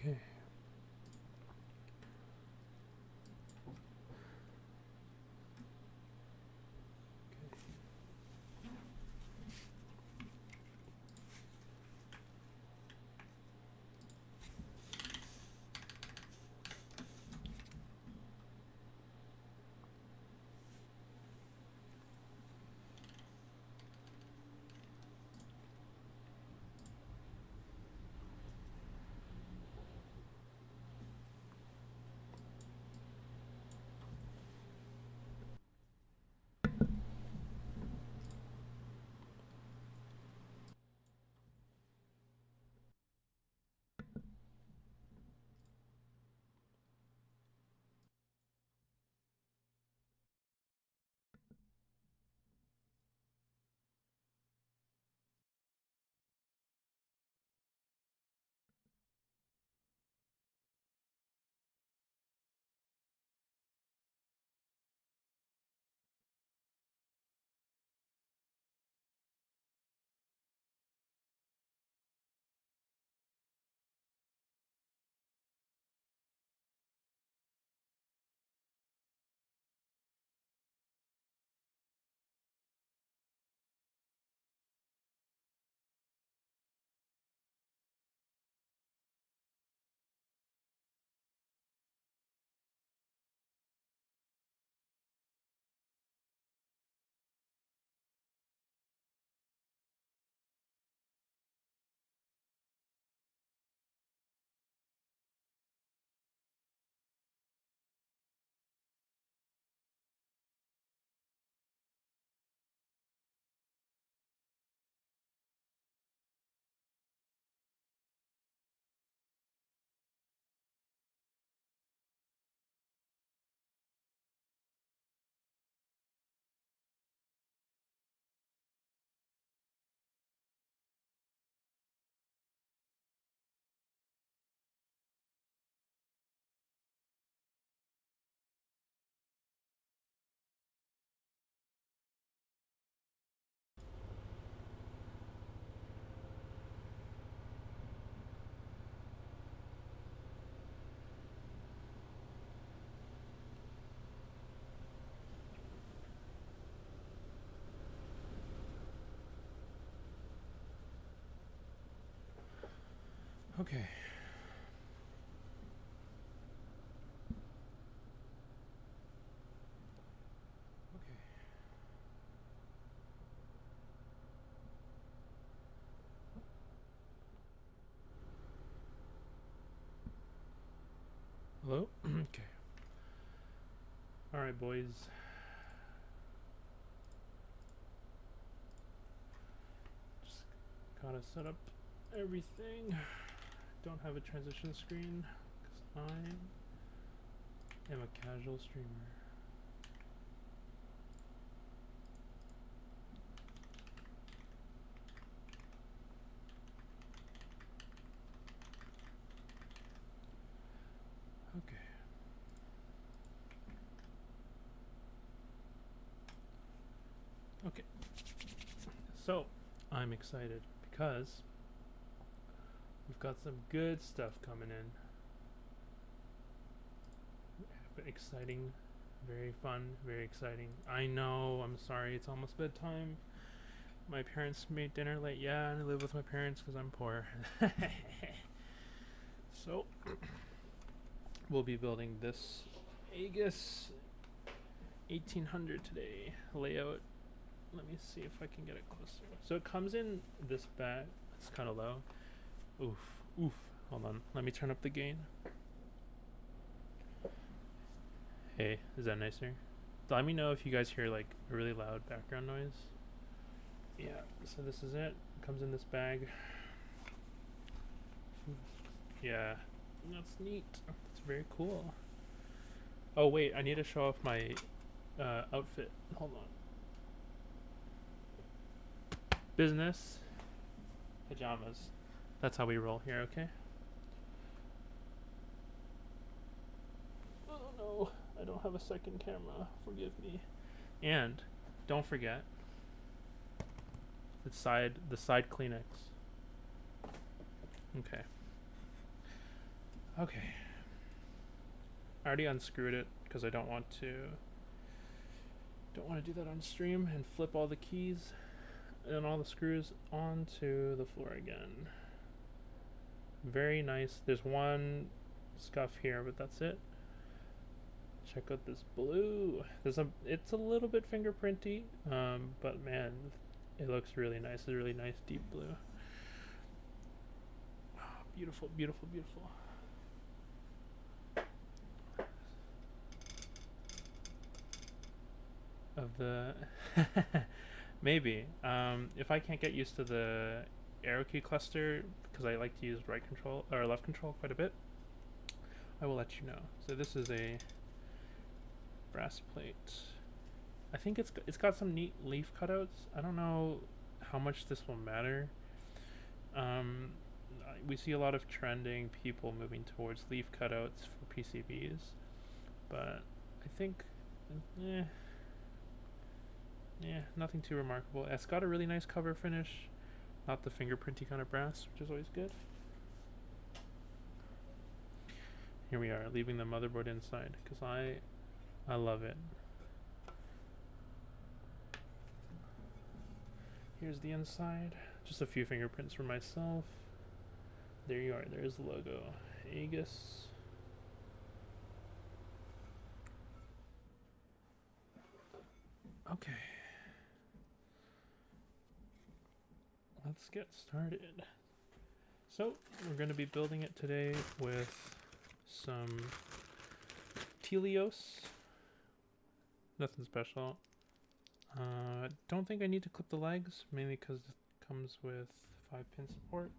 Okay. Okay. Okay. Hello? Okay. Alright, boys. Just gotta set up everything. Don't have a transition screen because I am a casual streamer. Okay. Okay. So, I'm excited because we've got some good stuff coming in. Exciting, very fun, very exciting. I know, I'm sorry, it's almost bedtime. My parents made dinner late. Yeah, and I live with my parents because I'm poor. So, we'll be building this Aegis 1800 today. Layout. Let me see if I can get it closer. So it comes in this bag. It's kind of low. Oof. Oof. Hold on. Let me turn up the gain. Hey, is that nicer? Let me know if you guys hear like a really loud background noise. Yeah, so this is it. It comes in this bag. Yeah, that's neat. It's very cool. Oh wait, I need to show off my outfit. Hold on. Business pajamas. That's how we roll here, okay? Oh no, I don't have a second camera. Forgive me. And don't forget the side Kleenex. Okay. Okay. I already unscrewed it because I don't want to do that on stream and flip all the keys and all the screws onto the floor again. Very nice. There's one scuff here, but that's it. Check out this blue. It's a little bit fingerprinty, but man, it looks really nice. It's a really nice deep blue. Oh, beautiful, beautiful, beautiful. Of the maybe if I can't get used to the arrow key cluster because I like to use right control or left control quite a bit, I will let you know. So this is a brass plate. I think it's got some neat leaf cutouts. I don't know how much this will matter. We see a lot of trending people moving towards leaf cutouts for PCBs, but I think nothing too remarkable. It's got a really nice cover finish, not the fingerprinty kind of brass, which is always good. Here we are, leaving the motherboard inside because I love it. Here's the inside. Just a few fingerprints for myself. There you are. There's the logo. Aegis. Okay. Let's get started. So, we're going to be building it today with some Tealios. Nothing special. Don't think I need to clip the legs, mainly because it comes with 5-pin support.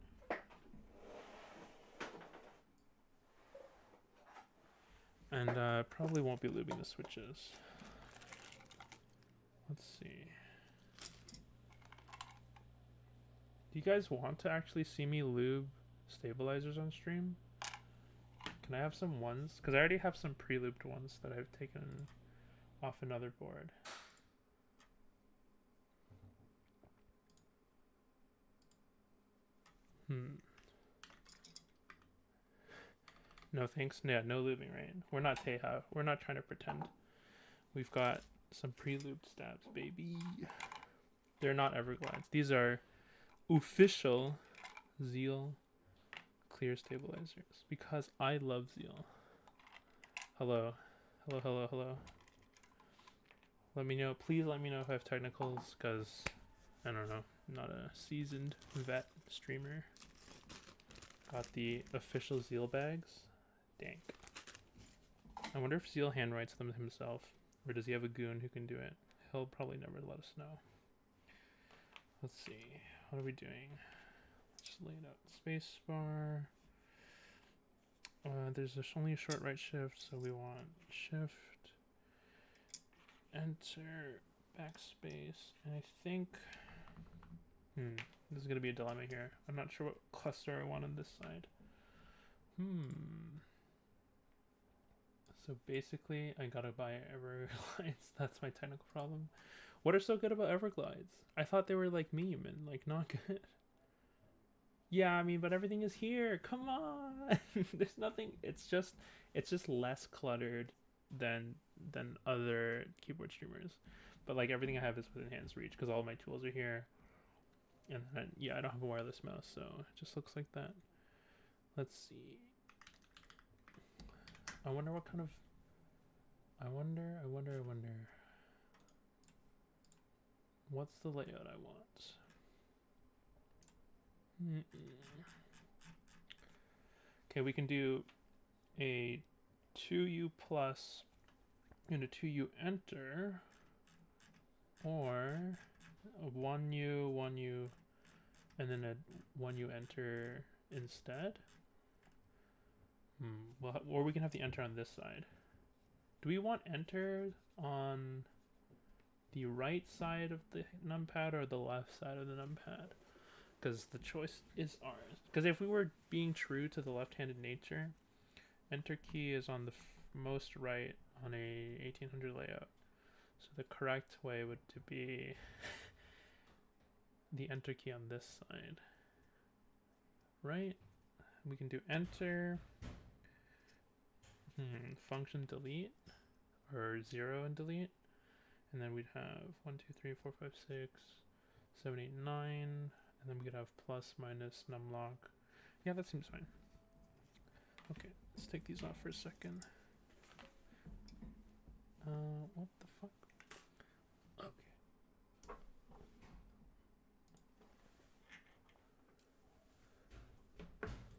And probably won't be lubing the switches. Let's see. Do you guys want to actually see me lube stabilizers on stream? Can I have some ones? Because I already have some pre-lubed ones that I've taken off another board. No thanks. Yeah, no lubing, right? We're not Teha. We're not trying to pretend. We've got some pre-lubed stabs, baby. They're not Everglides. These are official Zeal clear stabilizers because I love Zeal. Hello. Hello, hello, hello. Let me know. Please let me know if I have technicals because I don't know. I'm not a seasoned vet streamer. Got the official Zeal bags. Dank. I wonder if Zeal handwrites them himself, or does he have a goon who can do it? He'll probably never let us know. Let's see. What are we doing? Just lay it out. Space bar. There's only a short right shift, so we want shift, enter, backspace, and I think this is gonna be a dilemma here. I'm not sure what cluster I want on this side. So basically, I gotta buy Everglides. That's my technical problem. What are so good about Everglides? I thought they were like meme and like not good. Yeah, I mean, but everything is here. Come on. There's nothing. It's just less cluttered than other keyboard streamers. But like everything I have is within hand's reach because all my tools are here. And then, yeah, I don't have a wireless mouse, so it just looks like that. Let's see. I wonder what kind of... I wonder. What's the layout I want? Okay, we can do a 2U plus and a 2U enter, or a 1U, and then a 1U enter instead. Well, or we can have the enter on this side. Do we want enter on the right side of the numpad or the left side of the numpad? Because the choice is ours. Because if we were being true to the left-handed nature, enter key is on the most right on a 1800 layout. So the correct way would to be the enter key on this side. Right? We can do enter. Function delete or 0 and delete, and then we'd have 1 2 3 4 5 6 7 8 9, and then we could have plus minus numlock. Yeah, that seems fine. Okay, let's take these off for a second. What the fuck? Okay.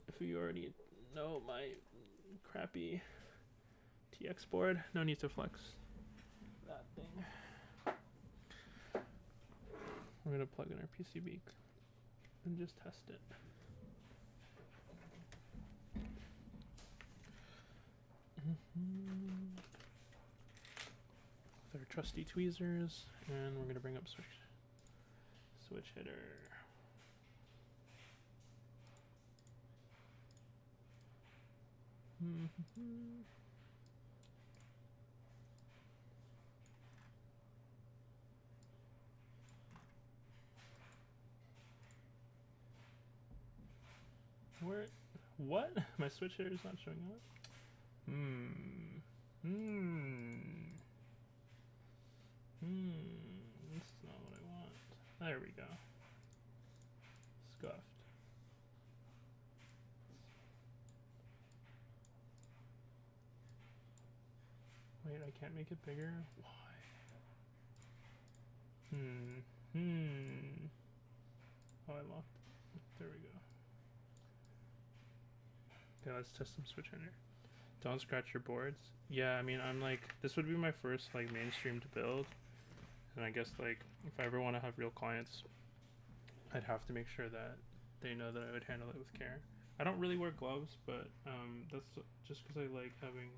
If you already know my crappy TX board, no need to flex that thing. We're gonna plug in our PCB and just test it. With our trusty tweezers, and we're gonna bring up switch header. Where? What? My switch header is not showing up. This is not what I want. There we go. Scuffed. Wait, I can't make it bigger? Why? Oh, I locked it. There we go. Okay, let's test some switch header. Don't scratch your boards. Yeah, I mean, I'm like, this would be my first like mainstream to build, and I guess like if I ever want to have real clients, I'd have to make sure that they know that I would handle it with care. I don't really wear gloves, but that's just because I like having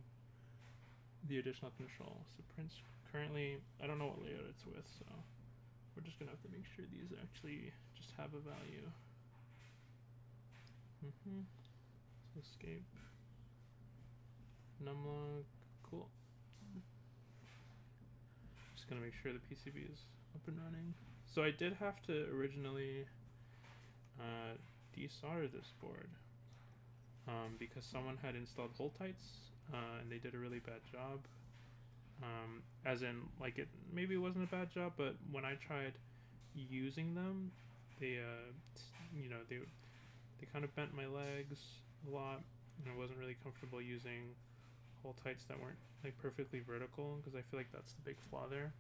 the additional control. So prints currently, I don't know what layout it's with, so we're just gonna have to make sure these actually just have a value. So escape. Numlock, cool. Just gonna make sure the PCB is up and running. So I did have to originally desolder this board because someone had installed hole tights and they did a really bad job. As in, like, it maybe it wasn't a bad job, but when I tried using them, they they kind of bent my legs a lot, and I wasn't really comfortable using hole tights that weren't like perfectly vertical, because I feel like that's the big flaw there.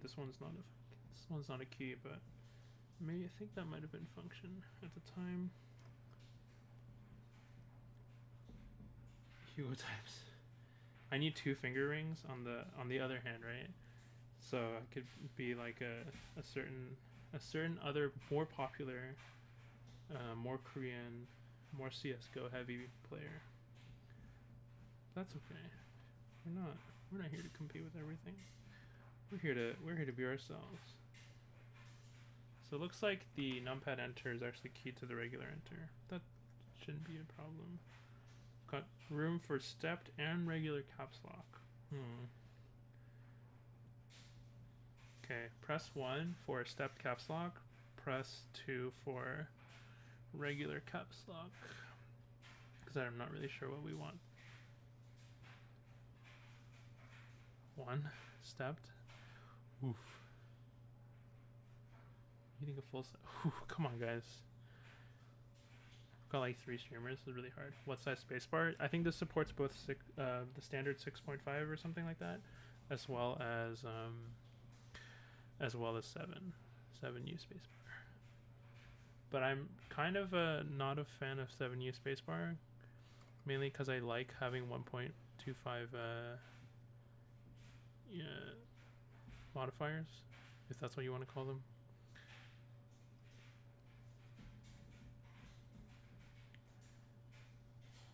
This one's not a key, but maybe I think that might have been function at the time. Hugo types. I need 2 finger rings on the other hand, right? So I could be like a certain other more popular, more Korean, more CS:GO heavy player. That's okay. We're not here to compete with everything. We're here to be ourselves. So it looks like the numpad enter is actually keyed to the regular enter. That shouldn't be a problem. Got room for stepped and regular caps lock. Okay, press 1 for stepped caps lock, press 2 for regular caps lock, because I'm not really sure what we want. 1 stepped. Oof. Eating a full set. Come on, guys. Got like 3 streamers. This is really hard. What size spacebar? I think this supports both the standard 6.5 or something like that, as well as 7U spacebar. But I'm kind of not a fan of 7U spacebar, mainly because I like having 1.25 modifiers, if that's what you want to call them.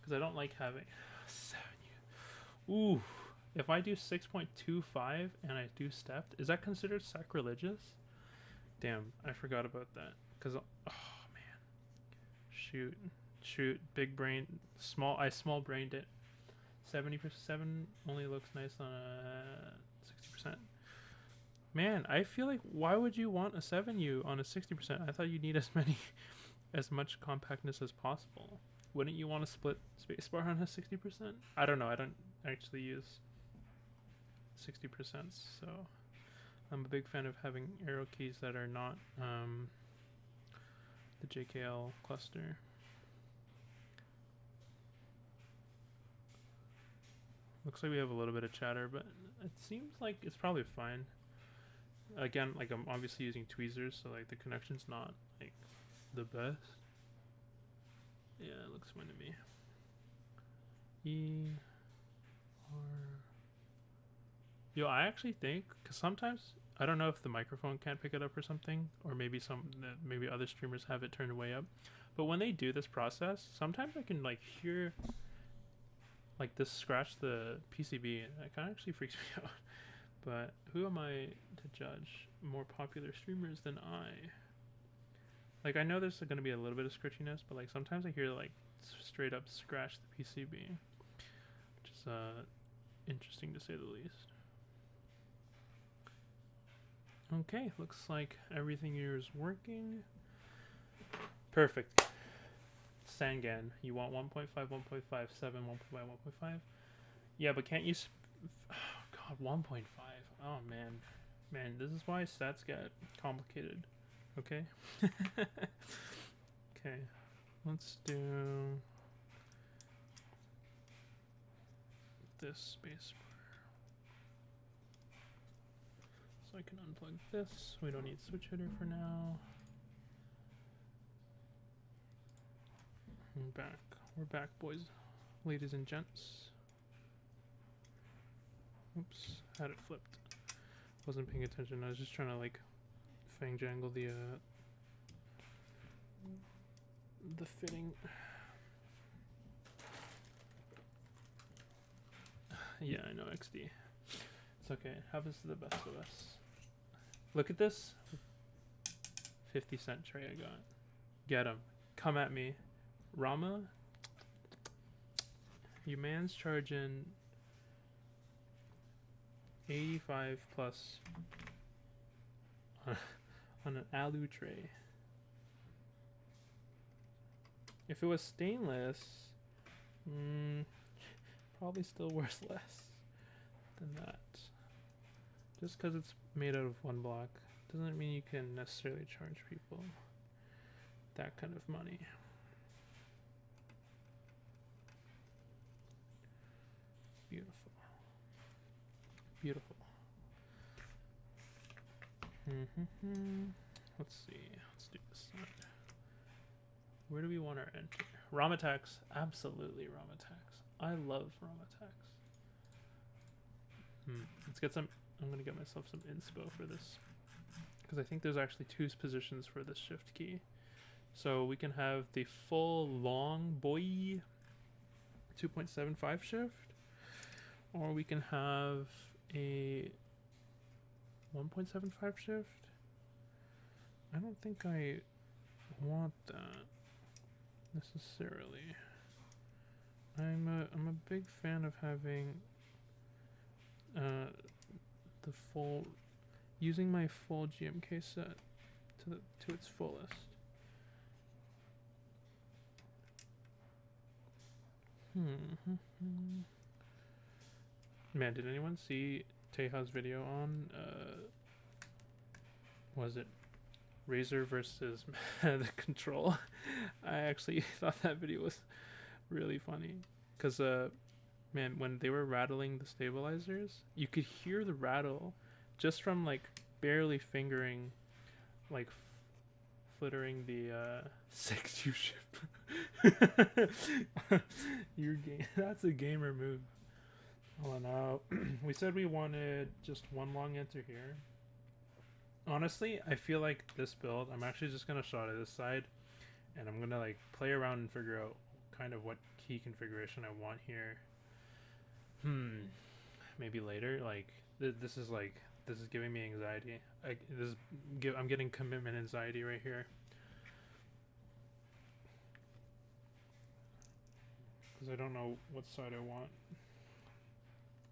Because I don't like having 7U. Ooh, if I do 6.25 and I do stepped, is that considered sacrilegious? Damn, I forgot about that. Because, oh man, shoot, big brain, I small brained it. 70% only looks nice on a 60%. Man, I feel like, why would you want a 7U on a 60%? I thought you'd need as much compactness as possible. wouldn't you want to split spacebar on a 60%? I don't know. I don't actually use 60%, so I'm a big fan of having arrow keys that are not the JKL cluster. Looks like we have a little bit of chatter, but it seems like it's probably fine. Again, like I'm obviously using tweezers, so like the connection's not like the best. Yeah, it looks fine to me. Yo, I actually think, because sometimes I don't know if the microphone can't pick it up or something, or maybe maybe other streamers have it turned way up. But when they do this process, sometimes I can like hear like this scratch the PCB, and it kind of actually freaks me out. But who am I to judge more popular streamers than I? Like, I know there's going to be a little bit of scratchiness, but like sometimes I hear like straight up scratch the PCB, which is interesting to say the least. Okay, looks like everything here is working. Perfect. Sangan, you want 1.5, 1.5, 7, 1.5, 1.5? Yeah, but can't you... oh, God, 1.5. Oh, man. Man, this is why stats get complicated. Okay? Okay. Let's do... this space bar. So I can unplug this. We don't need switch hitter for now. We're back. We're back, boys, ladies and gents. Oops, had it flipped. Wasn't paying attention. I was just trying to like fang jangle the fitting. Yeah, I know, XD. It's okay. It happens to the best of us. Look at this. 50-cent tray I got. Get him. Come at me. Rama, your man's charging 85 plus on an alu tray. If it was stainless, probably still worth less than that. Just because it's made out of one block doesn't mean you can necessarily charge people that kind of money. Beautiful. Beautiful. Let's see. Let's do this side. Where do we want our enter? Ramatax. Absolutely Ramatax. I love Ramatax. Let's get some... I'm going to get myself some inspo for this, because I think there's actually two positions for this shift key. So we can have the full long boy 2.75 shift, or we can have a 1.75 shift. I don't think I want that necessarily. I'm a big fan of having the full, using my full GMK set to its fullest. Man, did anyone see Teha's video on was it Razer versus the Control? I actually thought that video was really funny, because man, when they were rattling the stabilizers, you could hear the rattle just from like barely fingering, like flittering the 6U shift. Your game, that's a gamer move. Oh no. We said we wanted just one long enter here. Honestly, I feel like this build, I'm actually just gonna shot at this side, and I'm gonna like play around and figure out kind of what key configuration I want here. Maybe later. Like this is giving me anxiety. I'm getting commitment anxiety right here, because I don't know what side I want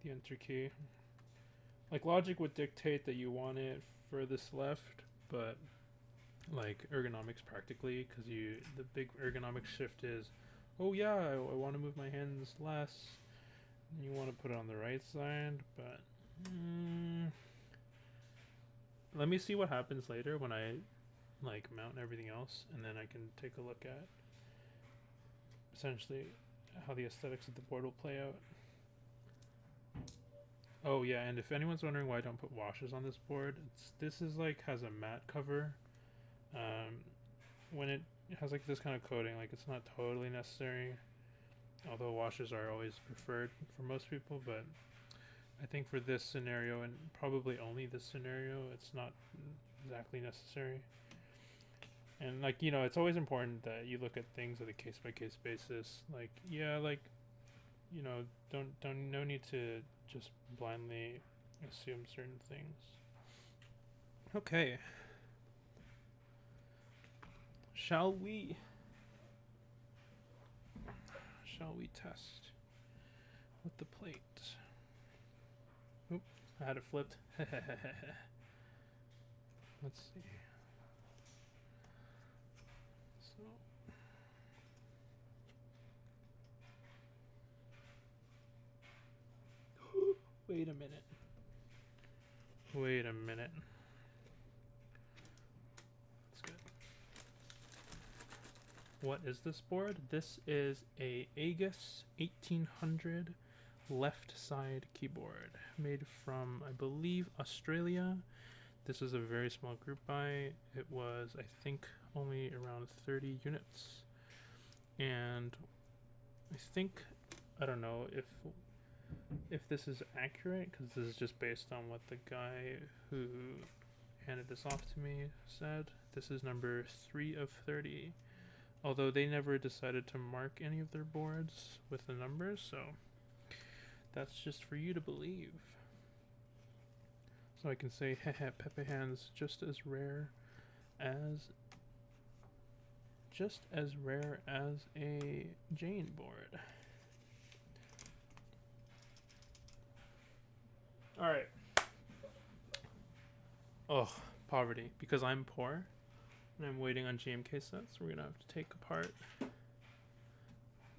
the enter key. Like, logic would dictate that you want it furthest left, but like ergonomics practically, because the big ergonomic shift is oh yeah, I want to move my hands less. You want to put it on the right side, but let me see what happens later when I like mount everything else, and then I can take a look at essentially how the aesthetics of the board will play out. Oh yeah, and if anyone's wondering why I don't put washes on this board, this is like has a matte cover. When it has like this kind of coating, like it's not totally necessary, although washes are always preferred for most people, but I think for this scenario, and probably only this scenario, it's not exactly necessary. And like, you know, it's always important that you look at things on a case by case basis. Like, yeah, like, you know, no need to just blindly assume certain things. Okay. Shall we test with the plate? Oop, I had it flipped. Let's see. So wait a minute. That's good. What is this board? This is a Aegis 1800 left side keyboard made from, I believe, Australia. This is a very small group buy. It was, I think, only around 30 units. And I think, I don't know if this is accurate, because this is just based on what the guy who handed this off to me said. This is number 3 of 30. Although they never decided to mark any of their boards with the numbers, so that's just for you to believe. So I can say, haha, Pepe Hands, just as rare as a Jane board. All right. Oh, poverty, because I'm poor and I'm waiting on GMK sets. We're gonna have to take apart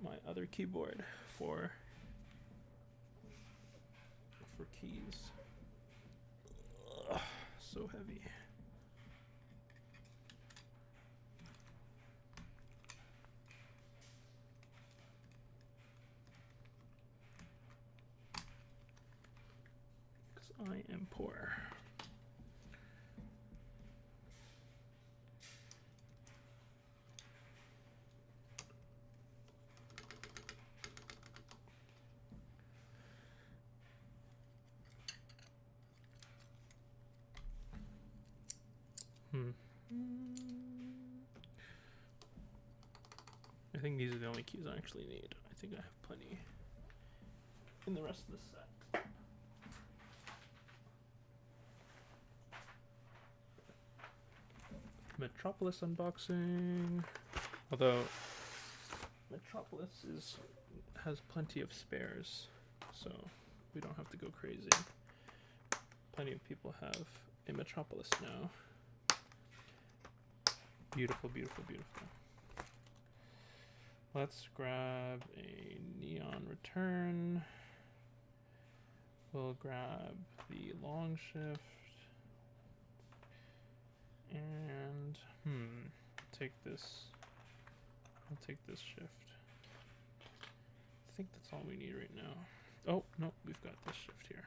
my other keyboard for keys. Ugh, so heavy. Because I am poor. I think these are the only keys I actually need. I think I have plenty in the rest of the set. Metropolis unboxing. Although Metropolis has plenty of spares, so we don't have to go crazy. Plenty of people have a Metropolis now. Beautiful, beautiful, beautiful. Let's grab a neon return. We'll grab the long shift. And take this. I'll take this shift. I think that's all we need right now. Oh, no, we've got this shift here.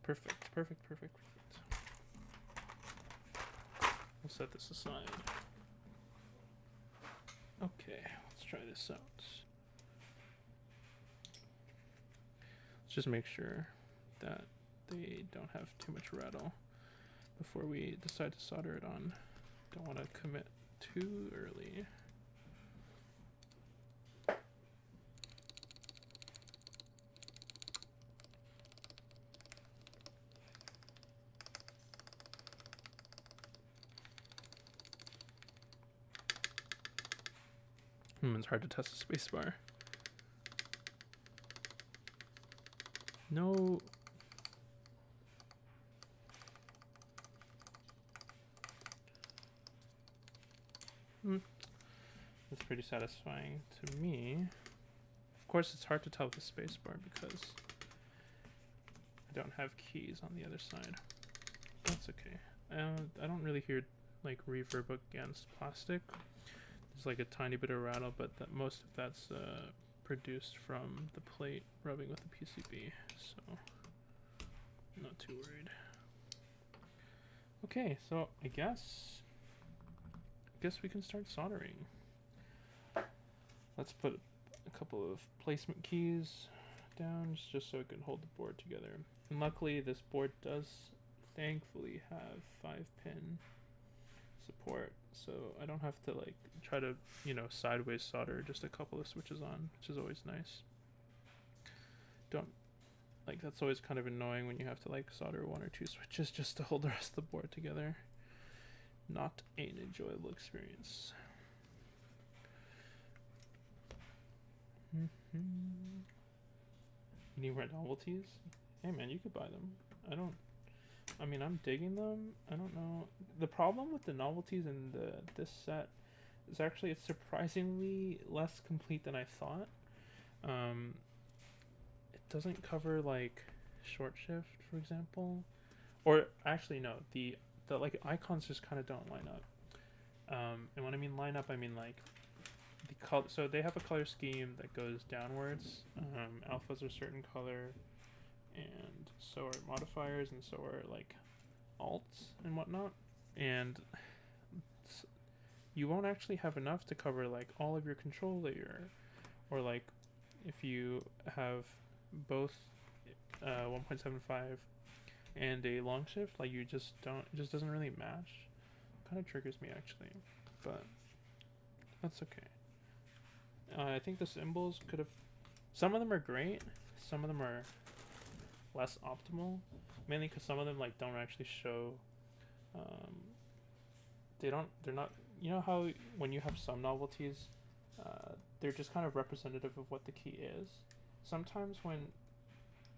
Perfect, perfect, perfect, perfect. We'll set this aside. Okay, let's try this out. Let's just make sure that they don't have too much rattle before we decide to solder it on. Don't want to commit too early. It's hard to test the spacebar. No. It's pretty satisfying to me. Of course, it's hard to tell with the spacebar because I don't have keys on the other side. That's okay. I don't really hear like reverb against plastic. There's like a tiny bit of rattle, but most of that's produced from the plate rubbing with the PCB, so I'm not too worried. Okay, so I guess we can start soldering. Let's put a couple of placement keys down just so it can hold the board together. And luckily this board does thankfully have 5-pin support, so I don't have to like try to, you know, sideways solder just a couple of switches on, which is always nice. That's always kind of annoying when you have to like solder 1 or 2 switches just to hold the rest of the board together. Not an enjoyable experience. You need red novelties? Hey man, you could buy them. I'm digging them. I don't know. The problem with the novelties in this set is actually it's surprisingly less complete than I thought. It doesn't cover like short shift, for example, or actually no, the like icons just kind of don't line up. And when I mean line up, I mean like the color. So they have a color scheme that goes downwards. Alphas are a certain color, and so are modifiers, and so are like alts and whatnot. And you won't actually have enough to cover like all of your control layer, or like if you have both 1.75 and a long shift, like it just doesn't really match. Kind of triggers me actually, but that's okay. I think the symbols could have, some of them are great, some of them are less optimal, mainly because some of them like don't actually show, they're not, you know how when you have some novelties, they're just kind of representative of what the key is. Sometimes when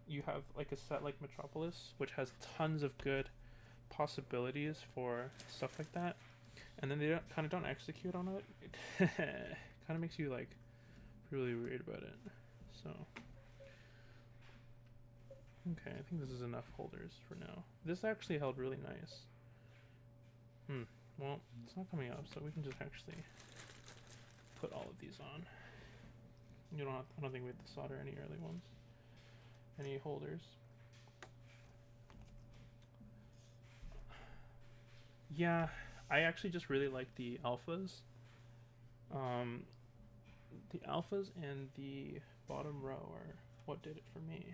you have like a set like Metropolis, which has tons of good possibilities for stuff like that, and then they don't execute on it, it kind of makes you like really weird about it. So okay, I think this is enough holders for now. This actually held really nice. Well, it's not coming up, so we can just actually put all of these on. I don't think we have to solder any early ones, any holders. Yeah, I actually just really like the alphas. The alphas and the bottom row are what did it for me.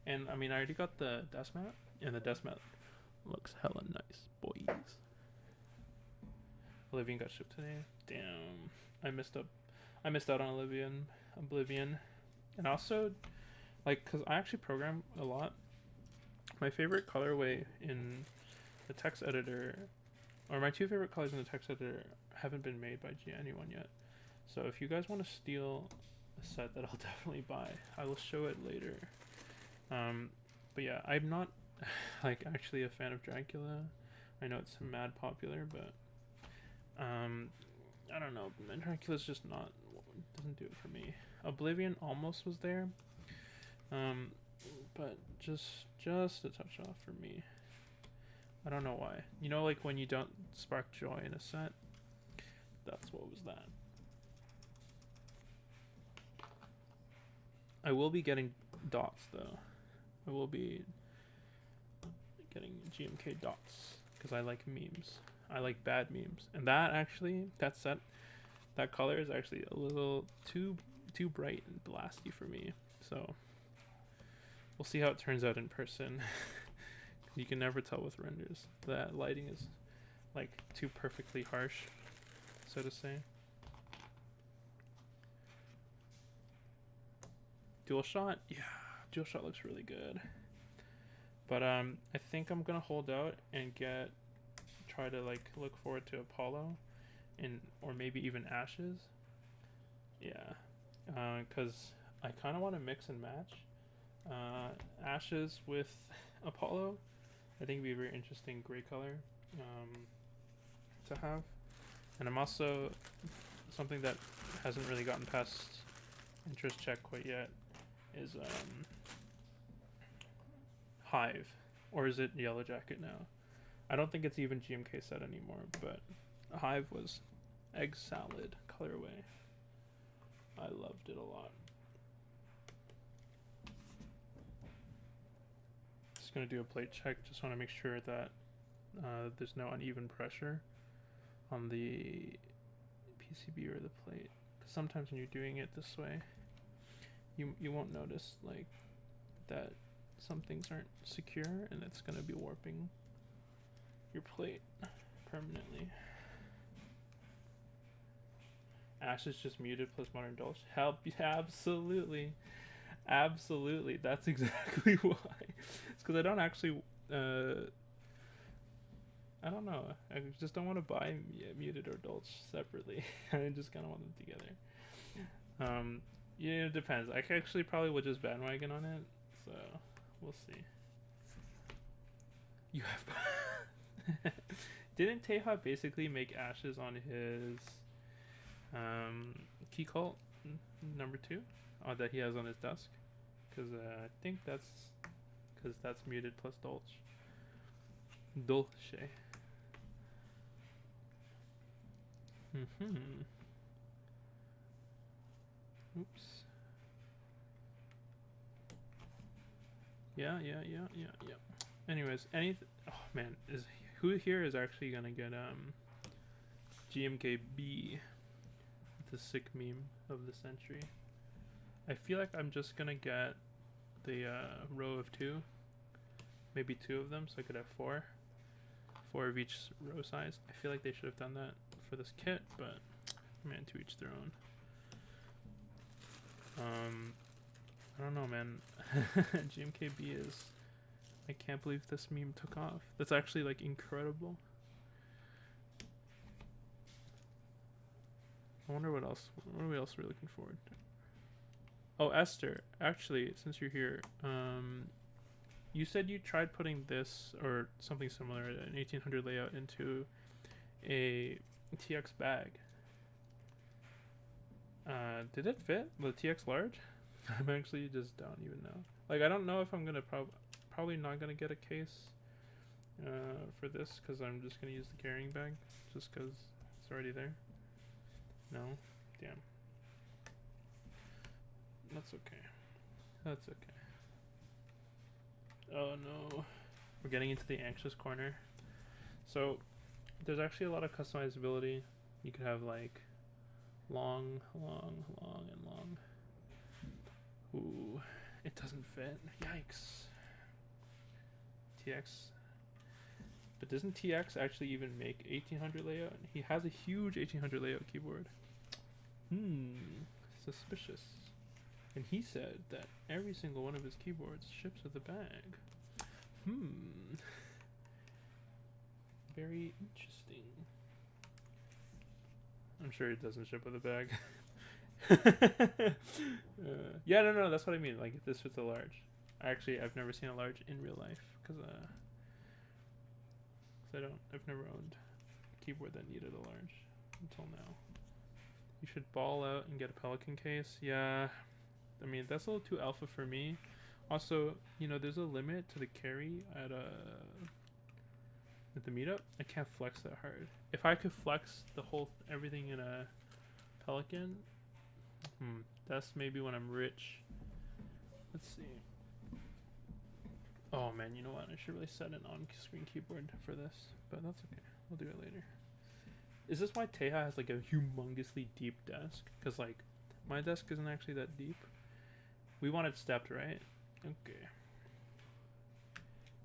And I mean, I already got the desk mat, and the desk mat looks hella nice, boys. Oblivion got shipped today. Damn, I missed out on Oblivion, and also, like, cause I actually program a lot. My favorite colorway in the text editor, or my 2 favorite colors in the text editor, haven't been made by anyone yet. So if you guys want to steal a set that I'll definitely buy, I will show it later. But yeah, I'm not like actually a fan of Dracula. I know it's mad popular, but I don't know. Dracula's just doesn't do it for me. Oblivion almost was there, but just a touch off for me. I don't know why. You know, like when you don't spark joy in a set, that's what was that. I will be getting dots though. I will be getting GMK dots because I like memes. I like bad memes, and that color is actually a little too bright and blasty for me. So we'll see how it turns out in person. You can never tell with renders. That lighting is like too perfectly harsh, so to say. Dual shot, yeah, dual shot looks really good. But I think I'm gonna hold out and try to like look forward to Apollo, or maybe even Ashes. Yeah, because I kind of want to mix and match Ashes with Apollo. I think it'd be a very interesting gray color to have. And I'm also something that hasn't really gotten past interest check quite yet is Hive, or is it Yellow Jacket now? I don't think it's even GMK set anymore, but Hive was egg salad colorway. I loved it a lot. Just gonna do a plate check. Just want to make sure that there's no uneven pressure on the PCB or the plate. Because sometimes when you're doing it this way, you won't notice like that some things aren't secure, and it's gonna be warping your plate permanently. Ash is just muted plus modern dulce. Help, absolutely, absolutely. That's exactly why. It's because I don't actually. I don't know. I just don't want to buy muted or dulce separately. I just kind of want them together. Yeah, it depends. I actually probably would just bandwagon on it. So we'll see. You have. Didn't Teha basically make ashes on his key cult number 2 that he has on his desk? Because I think that's because that's muted plus dulce. Dulce. Oops. Yeah. Anyways, oh man, who here is actually gonna get GMKB, the sick meme of the century? I feel like I'm just gonna get the row of 2, maybe 2 of them, so I could have 4 of each row size. I feel like they should have done that for this kit, but man, to each their own. I don't know, man. GMKB is. I can't believe this meme took off. That's actually like incredible. I wonder what else. What else we're looking forward to. Oh, Esther. Actually, since you're here, you said you tried putting this or something similar, an 1800 layout, into a TX bag. Did it fit the TX large? I'm actually just don't even know. Like, I don't know if I'm gonna probably not gonna get a case for this, because I'm just gonna use the carrying bag just because it's already there. No, damn. That's okay. That's okay. Oh no, we're getting into the anxious corner. So there's actually a lot of customizability. You could have like long and long. Ooh, it doesn't fit. Yikes. TX. But doesn't TX actually even make 1800 layout? He has a huge 1800 layout keyboard. Suspicious. And he said that every single one of his keyboards ships with a bag. Very interesting. I'm sure it doesn't ship with a bag. Yeah, no, that's what I mean. Like, this fits a large. Actually, I've never seen a large in real life because I've never owned a keyboard that needed a large until now. You should ball out and get a Pelican case. Yeah, I mean, that's a little too alpha for me. Also, you know, there's a limit to the carry at the meetup. I can't flex that hard. If I could flex the whole everything in a Pelican, that's maybe when I'm rich. Let's see. Oh man, you know what? I should really set an on-screen keyboard for this, but that's okay. We'll do it later. Is this why Teha has like a humongously deep desk? Because like my desk isn't actually that deep. We want it stepped, right? Okay.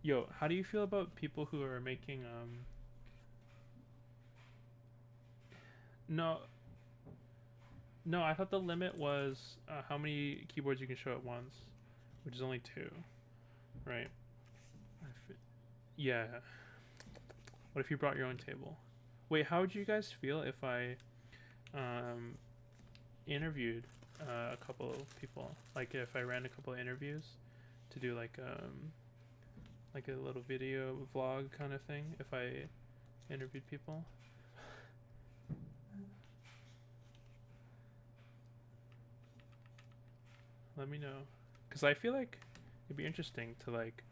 Yo, how do you feel about people who are making No, I thought the limit was how many keyboards you can show at once, which is only 2, right? Yeah. What if you brought your own table? Wait, how would you guys feel if I interviewed a couple of people? Like if I ran a couple of interviews to do like a little video vlog kind of thing, if I interviewed people? Let me know, because I feel like it'd be interesting to like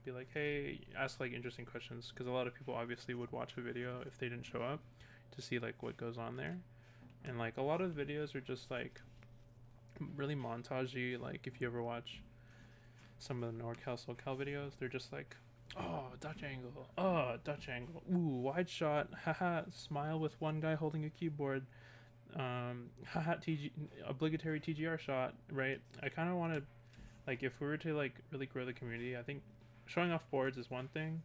be like, hey, ask like interesting questions, because a lot of people obviously would watch a video if they didn't show up to see like what goes on there, and like a lot of the videos are just like really montagey. Like if you ever watch some of the NorCal SoCal videos, they're just like, oh, Dutch angle, oh, Dutch angle, ooh, wide shot, haha, smile with one guy holding a keyboard, haha, obligatory TGR shot, right? I kind of want to, like, if we were to like really grow the community, I think showing off boards is one thing,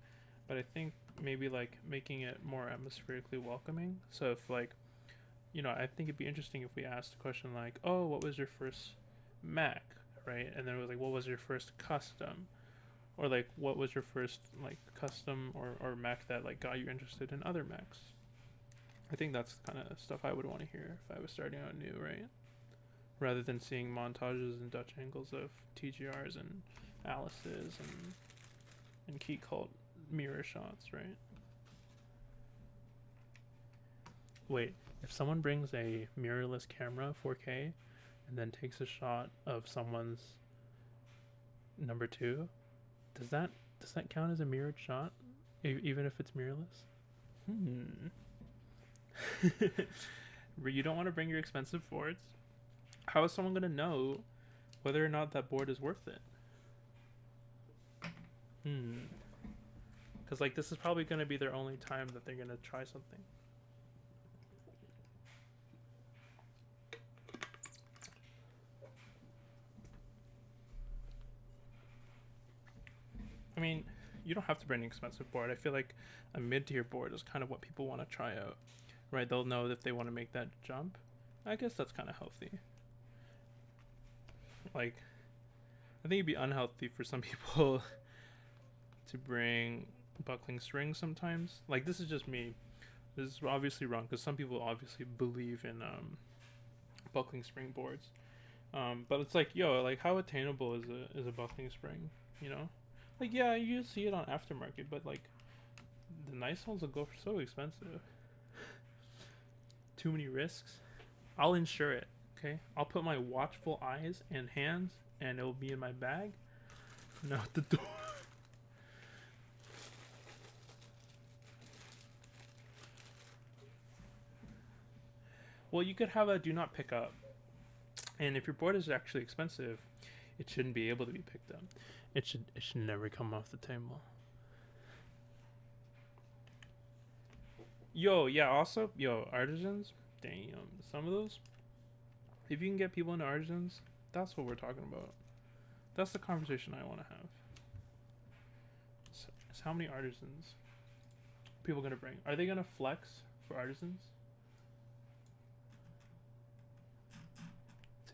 but I think maybe like making it more atmospherically welcoming. So if like, you know, I think it'd be interesting if we asked a question like, oh, what was your first Mac, right? And then it was like, what was your first custom? Or like, what was your first like custom or Mac that like got you interested in other Macs? I think that's the kind of stuff I would want to hear if I was starting out new, right? Rather than seeing montages and Dutch angles of TGRs and Alice's and key cult mirror shots, right? Wait, if someone brings a mirrorless camera 4K and then takes a shot of someone's number 2, does that count as a mirrored shot, even if it's mirrorless? You don't want to bring your expensive boards. How is someone going to know whether or not that board is worth it? Because like this is probably going to be their only time that they're going to try something. I mean, you don't have to bring an expensive board. I feel like a mid-tier board is kind of what people want to try out, right? They'll know if they want to make that jump. I guess that's kind of healthy. Like, I think it'd be unhealthy for some people to bring buckling strings sometimes. Like, this is just me. This is obviously wrong because some people obviously believe in buckling spring boards. But it's like, yo, like how attainable is a buckling spring, you know? Like, yeah, you see it on aftermarket, but like the nice ones will go for so expensive. Too many risks. I'll insure it, okay? I'll put my watchful eyes and hands and it'll be in my bag and out the door. Well, you could have a do not pick up. And if your board is actually expensive, it shouldn't be able to be picked up. It should never come off the table. Yo, yeah, also, yo, artisans, damn, some of those, if you can get people into artisans, that's what we're talking about. That's the conversation I want to have. So how many artisans people gonna bring? Are they gonna flex for artisans?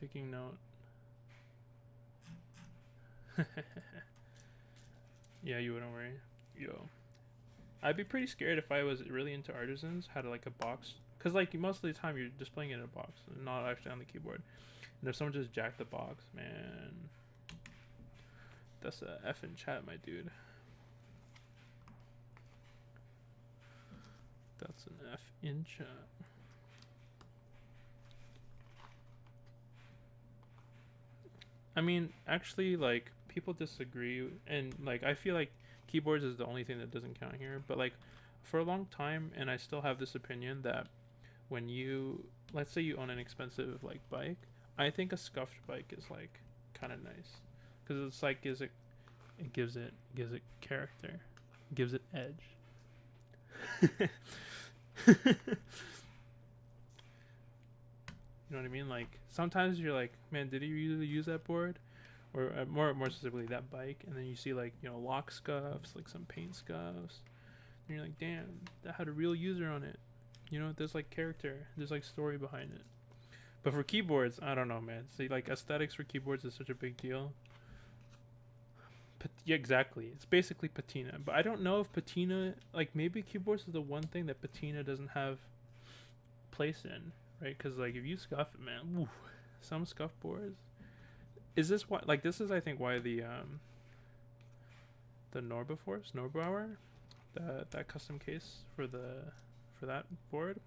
Taking note. Yeah, you wouldn't worry. Yo, I'd be pretty scared if I was really into artisans, had like a box, because like most of the time you're displaying it in a box and not actually on the keyboard, and if someone just jacked the box, man, that's a F in chat, my dude. That's an F in chat. I mean, actually, like, people disagree, and like I feel like keyboards is the only thing that doesn't count here, but like for a long time, and I still have this opinion that when you, let's say you own an expensive like bike, I think a scuffed bike is like kind of nice, because it's like it gives it character, gives it edge. You know what I mean? Like sometimes you're like, man, did he really use that board, or more specifically that bike? And then you see like, you know, lock scuffs, like some paint scuffs, and you're like, damn, that had a real user on it. You know, there's like character, there's like story behind it. But for keyboards, I don't know, man. See, like aesthetics for keyboards is such a big deal. Yeah, exactly. It's basically patina, but I don't know if patina, like maybe keyboards is the one thing that patina doesn't have place in. Right, because like if you scuff it, man, woo, some scuff boards. Is this why? Like this is, I think, why the Norbauer, that custom case for that board,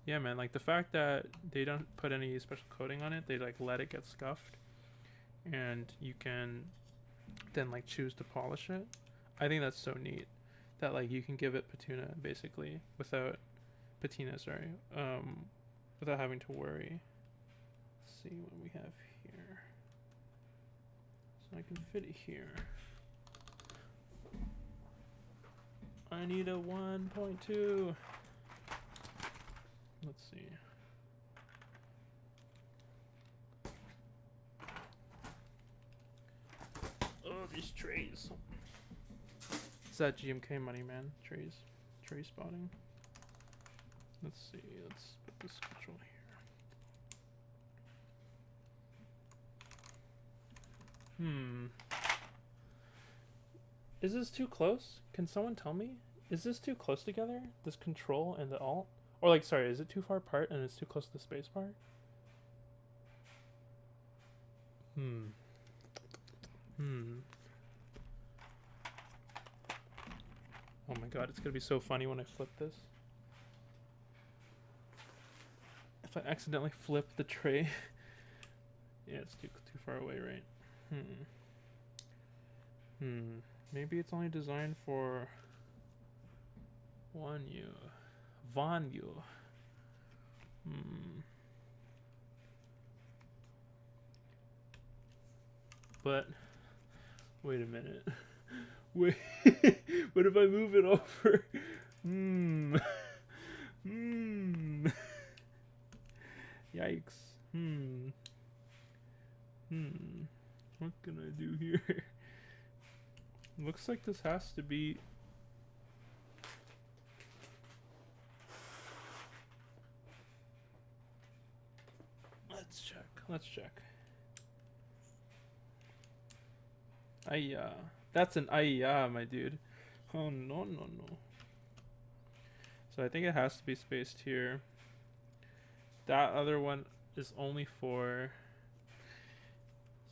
Yeah, man, like the fact that they don't put any special coating on it, they like let it get scuffed, and you can then like choose to polish it. I think that's so neat that like you can give it patina basically without patina, sorry, without having to worry. Let's see what we have here. So I can fit it here. I need a 1.2. Let's see. Oh, these trays. Is that GMK money, man? Trays. Tray spotting. Let's see. Let's put this control here. Is this too close? Can someone tell me? Is this too close together? This control and the alt? Or like, sorry, is it too far apart and it's too close to the space bar? Oh my god, it's gonna be so funny when I flip this. If I accidentally flip the tray. Yeah, it's too far away, right? Maybe it's only designed for Van U. But wait a minute. Wait. What if I move it over? Yikes. What can I do here? Looks like this has to be. Let's check. That's an my dude. Oh no. So I think it has to be spaced here. That other one is only for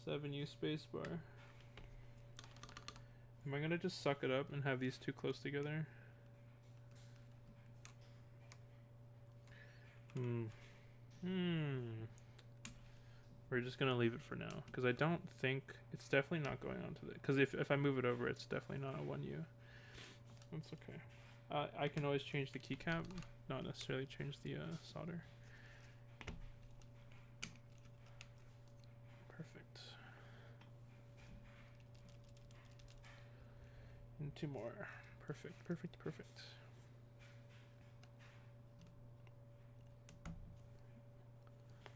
7U spacebar. Am I gonna just suck it up and have these two close together? We're just gonna leave it for now because I don't think it's definitely not going on to the. Because if I move it over, it's definitely not a 1U. That's okay. I can always change the keycap, not necessarily change the solder. Perfect. And 2 more. Perfect.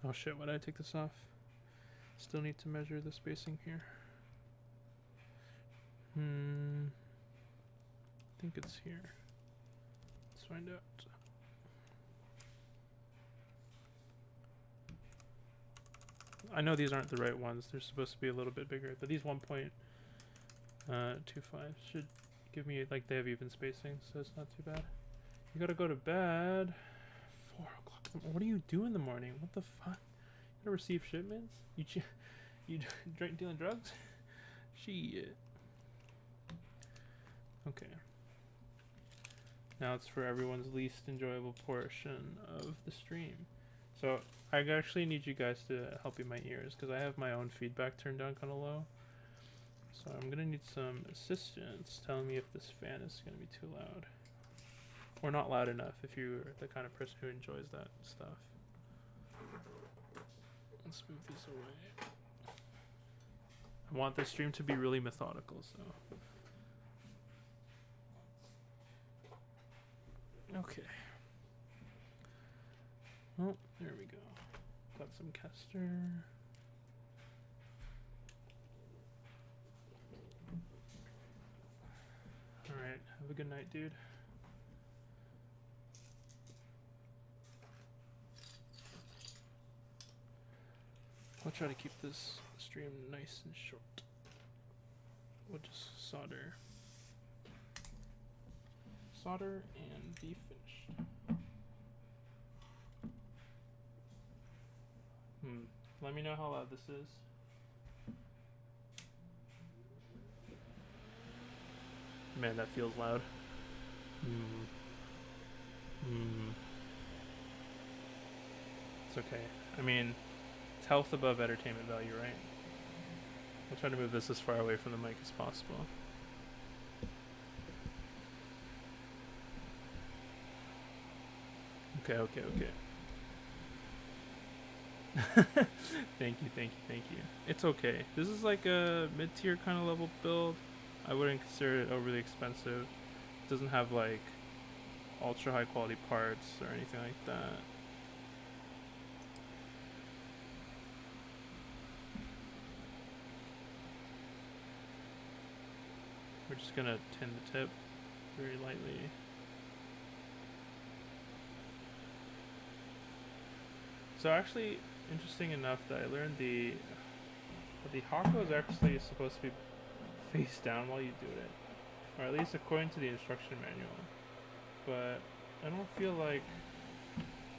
Oh shit, why did I take this off? Still need to measure the spacing here. I think it's here. Let's find out. I know these aren't the right ones. They're supposed to be a little bit bigger, but these 1.25 should give me, like, they have even spacing, so it's not too bad. You gotta go to bed. 4 o'clock. What do you do in the morning? What the fuck? You gotta receive shipments? You dealing drugs? Shit. Okay. Now it's for everyone's least enjoyable portion of the stream. So I actually need you guys to help me my ears because I have my own feedback turned down kind of low. So I'm gonna need some assistance telling me if this fan is gonna be too loud or not loud enough if you're the kind of person who enjoys that stuff. Let's move these away. I want this stream to be really methodical, so. Okay. Oh, there we go. Got some Castor. Alright, have a good night, dude. I'll try to keep this stream nice and short. We'll just solder and be finished. Let me know how loud this is. Man, that feels loud. It's okay. I mean, it's health above entertainment value, right? I'll try to move this as far away from the mic as possible. Okay. Thank you. It's okay. This is like a mid-tier kind of level build. I wouldn't consider it overly expensive. It doesn't have like ultra high quality parts or anything like that. We're just gonna tin the tip very lightly. So actually, interesting enough that I learned the Hako is actually supposed to be face down while you do it, or at least according to the instruction manual. But I don't feel like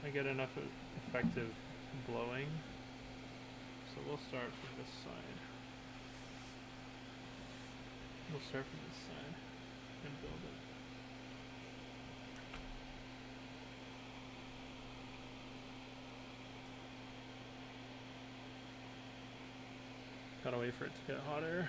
I get enough effective blowing, so we'll start from this side. We'll start from this side and build it. Gotta wait for it to get hotter.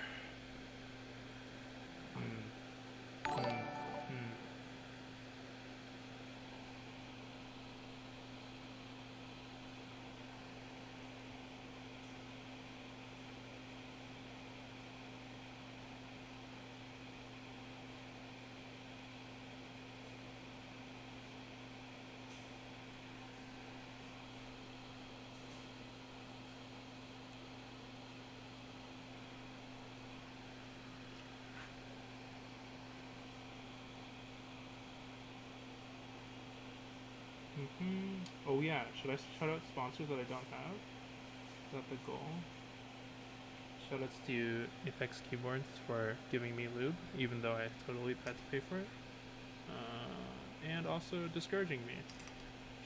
Oh yeah, should I shout out sponsors that I don't have? Is that the goal? Shoutouts to Apex Keyboards for giving me lube, even though I totally had to pay for it. And also discouraging me.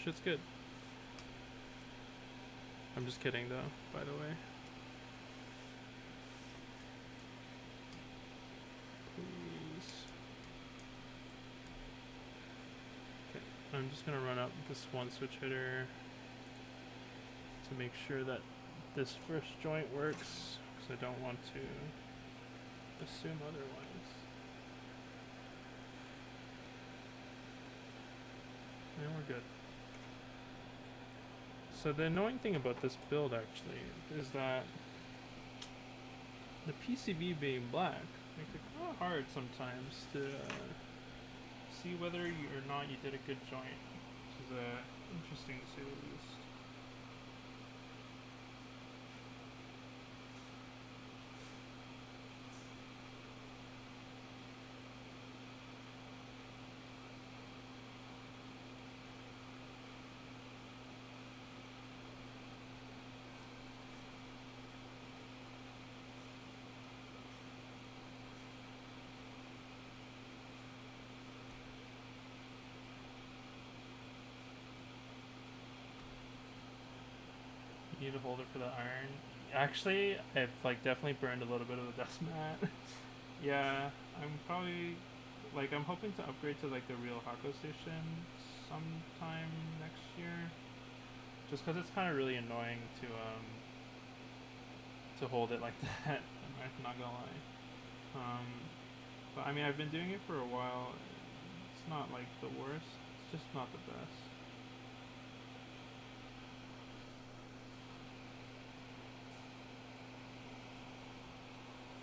Shit's good. I'm just kidding though, by the way. Please. Okay, I'm just gonna run up this one switch hitter to make sure that this first joint works, because I don't want to assume otherwise. And we're good. So the annoying thing about this build actually is that the PCB being black makes it kind of hard sometimes to see whether you or not you did a good joint, which is interesting to say the least. Need a holder for the iron. Actually, I've like definitely burned a little bit of the dust mat. Yeah, I'm probably like I'm hoping to upgrade to like the real Hako station sometime next year. Just because it's kind of really annoying to hold it like that. I'm not gonna lie. But I mean, I've been doing it for a while. It's not like the worst. It's just not the best.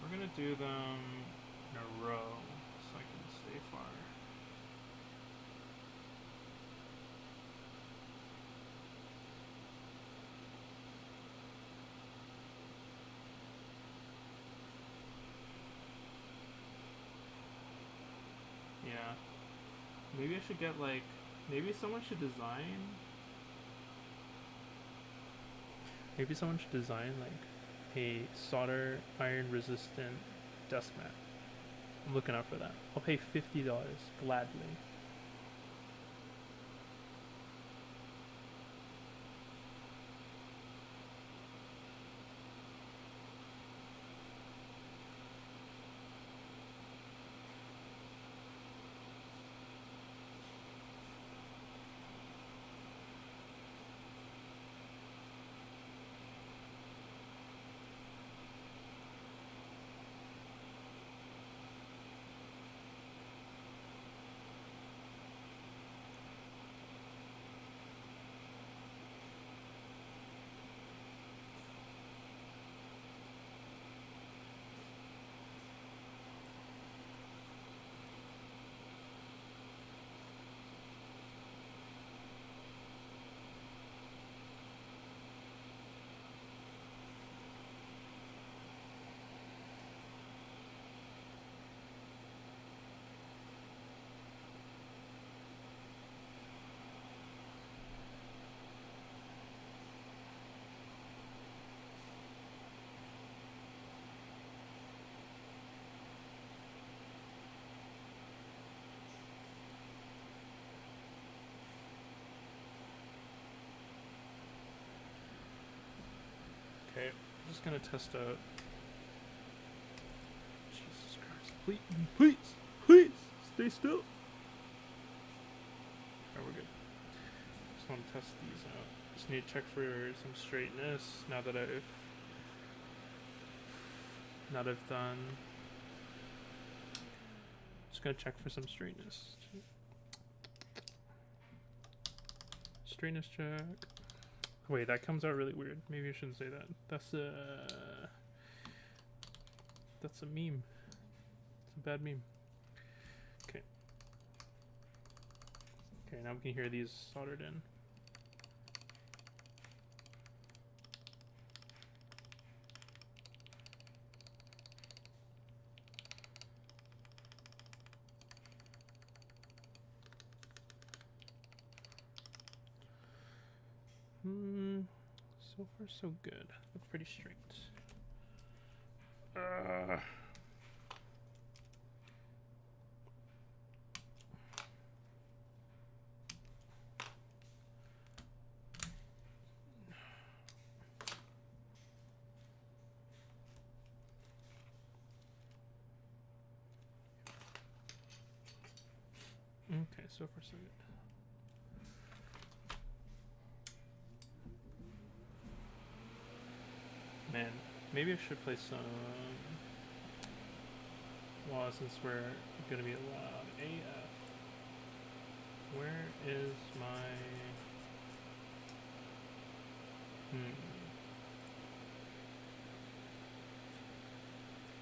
We're gonna do them in a row so I can stay far. Yeah. Maybe I should get like, maybe someone should design like a solder iron resistant dust mat. I'm looking out for that. I'll pay $50 gladly. Okay, I'm just gonna test out. Jesus Christ! Please, stay still. Alright, we're good. Just want to test these out. Just need to check for some straightness now that I've done. Just gonna check for some straightness. Straightness check. Wait, that comes out really weird. Maybe I shouldn't say that. That's a meme. It's a bad meme. Okay. Okay, now we can hear these soldered in. So far so good. Look pretty straight. Okay, so far so good. Man, maybe I should play some. Well, since we're gonna be allowed AF, where is my?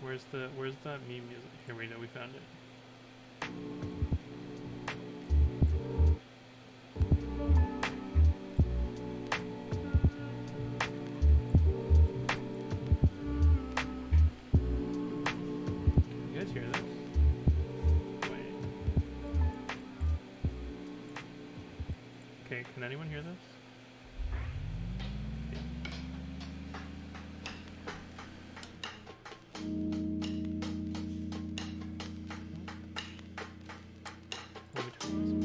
Where's that meme music? Here we go, we found it. Can anyone hear this? Let me turn this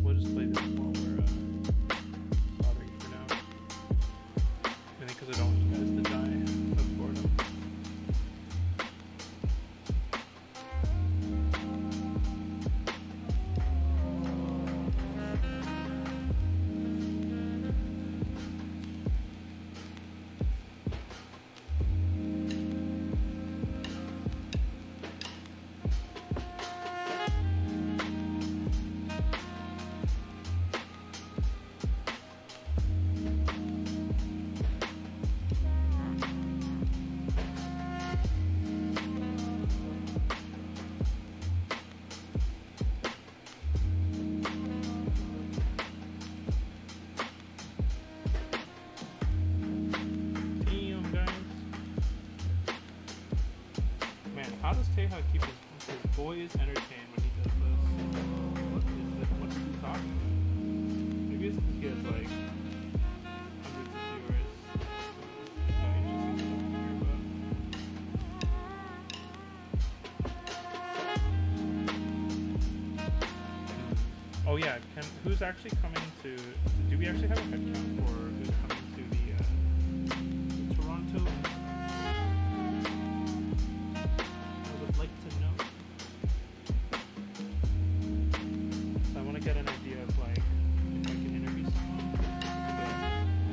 we'll just play this while we're soldering for now. Mainly because I don't want you guys to die of boredom. How does Teha keep his boys entertained when he does this? What is this? What is he talking about? Maybe it's because he has like hundreds of viewers. Oh yeah, who's actually coming to? Do we actually have a head count for who's coming to the Toronto? Like to know. So I want to get an idea of like if I can interview someone, make a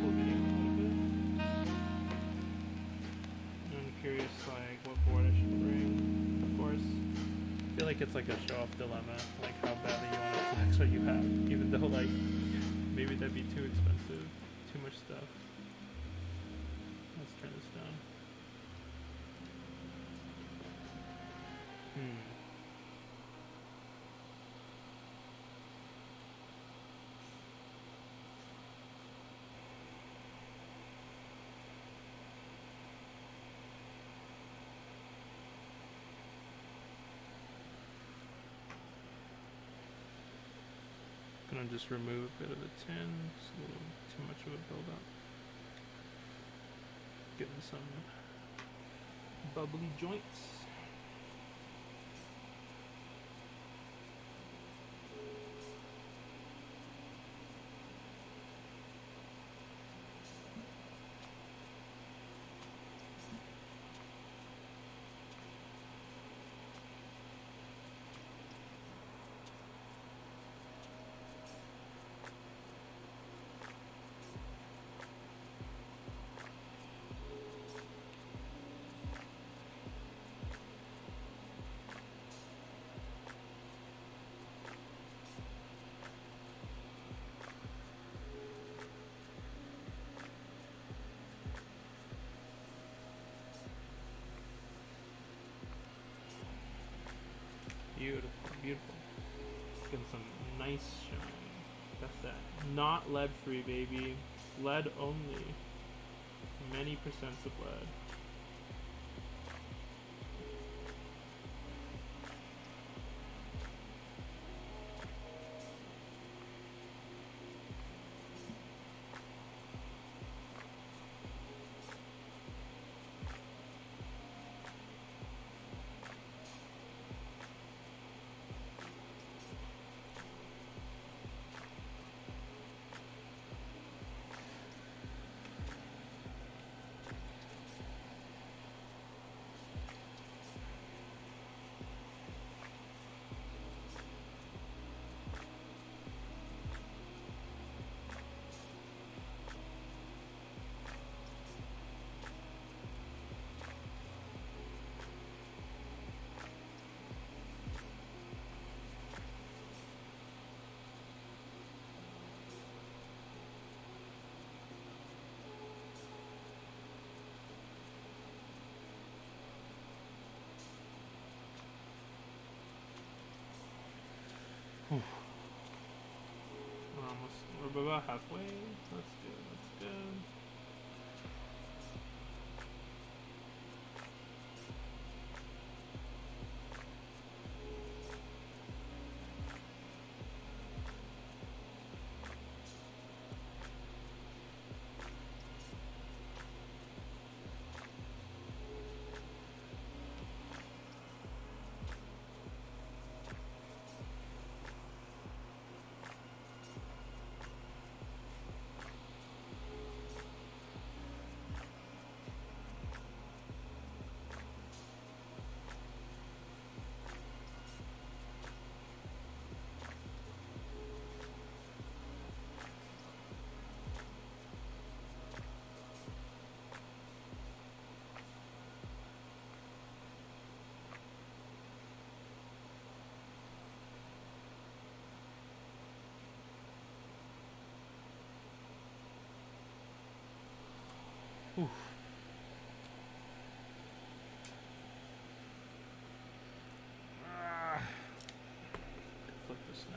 cool video out of it. And I'm curious like what board I should bring. Of course, I feel like it's like a show-off dilemma, like how badly you want to flex what you have, even though like maybe that'd be too expensive, too much stuff. Let's turn this down. Gonna just remove a bit of the tin. It's a little too much of a build-up. Getting some bubbly joints. Beautiful, beautiful. Getting some nice shine. That's that. Not lead free, baby. Lead only. Many percents of lead. We're about halfway. That's good, that's good. Oof. Flip this now.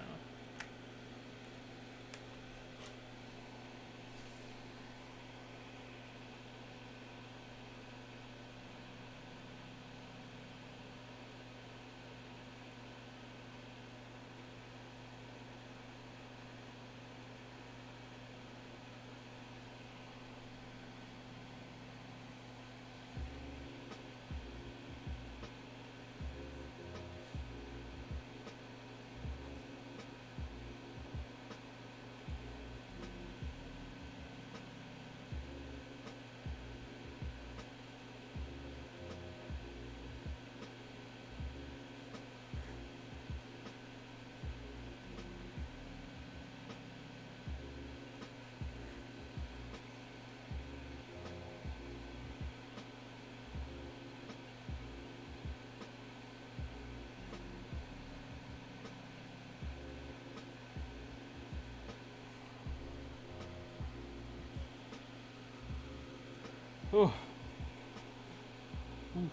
Oh. Oof.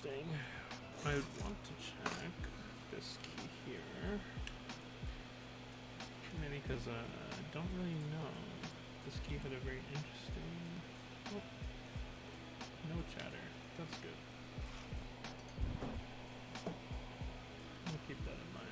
interesting. I would want to check this key here. Maybe because I don't really know. This key had a very interesting... Oh, no chatter. That's good. I'll keep that in mind.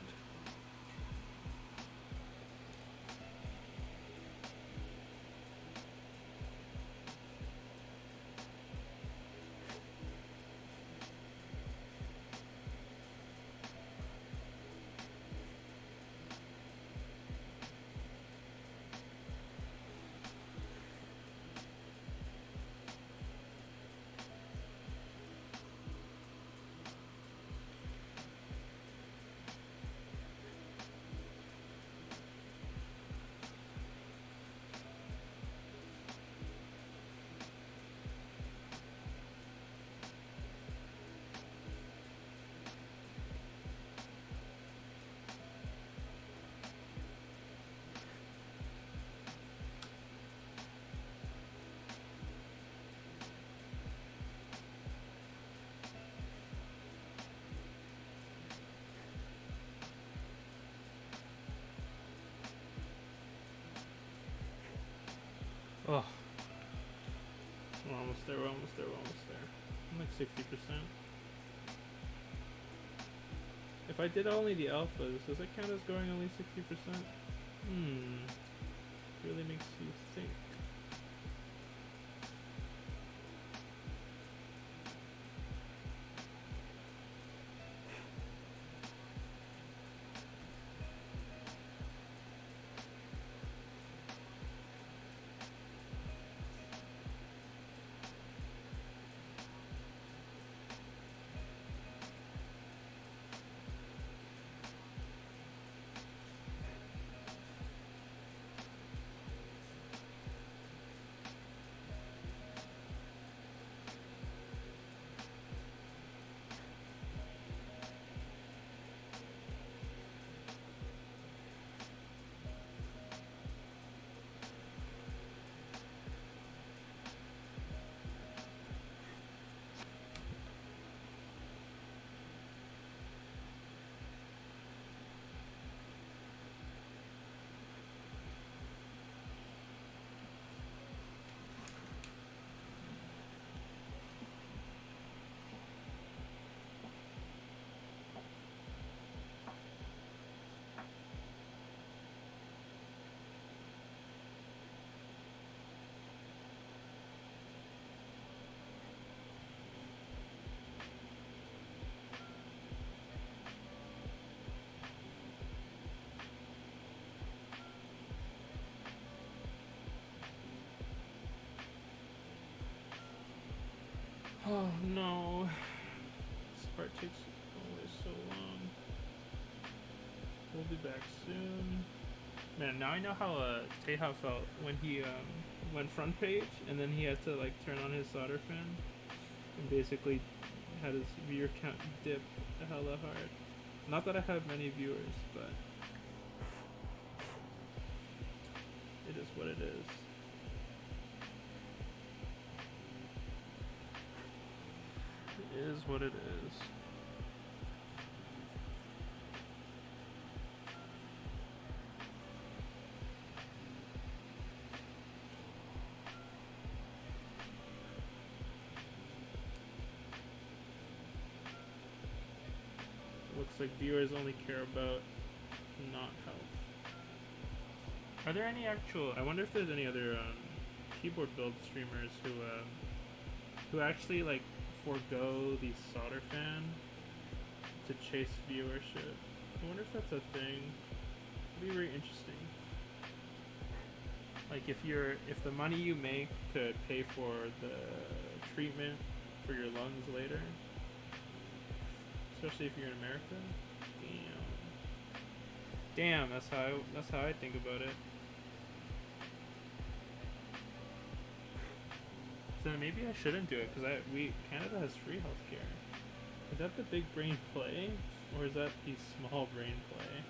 Oh, we're almost there, we're almost there, we're almost there. I'm like 60%. If I did only the alphas, does it count as going only 60%? Really makes you think. Oh no, this part takes always so long. We'll be back soon. Man, now I know how Teha felt when he went front page and then he had to like turn on his solder fan and basically had his viewer count dip hella hard. Not that I have many viewers, but it is what it is. It is what it is. Looks like viewers only care about not health. Are there any actual... I wonder if there's any other keyboard build streamers who actually like forego the solder fan to chase viewership. I wonder if that's a thing. It'd be very interesting. Like if the money you make could pay for the treatment for your lungs later, especially if you're in America. Damn, that's how I think about it. So maybe I shouldn't do it because Canada has free healthcare. Is that the big brain play, or is that the small brain play?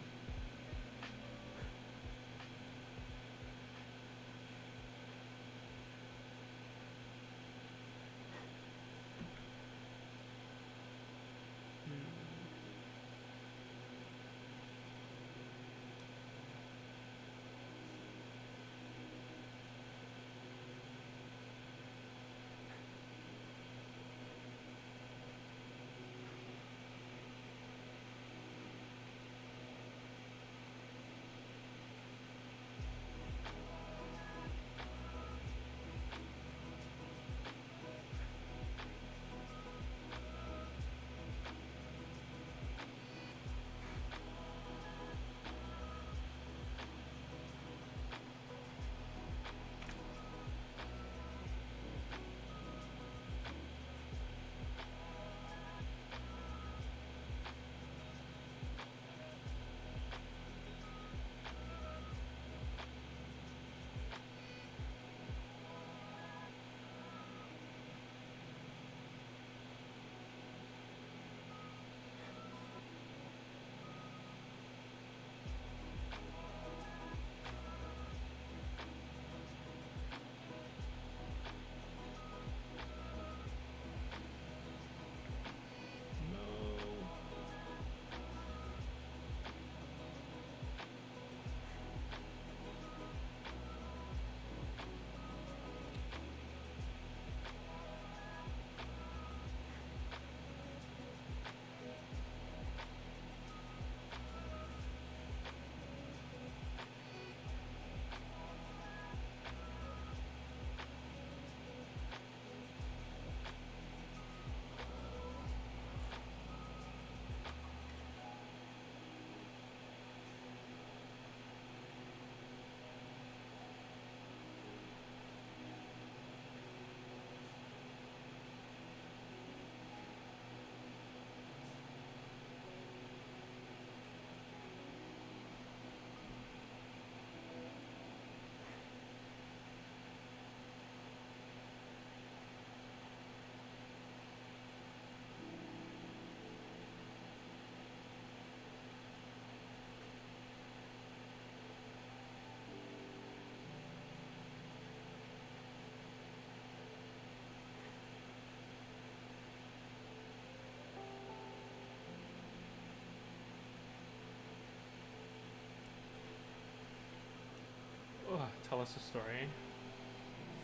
tell us a story.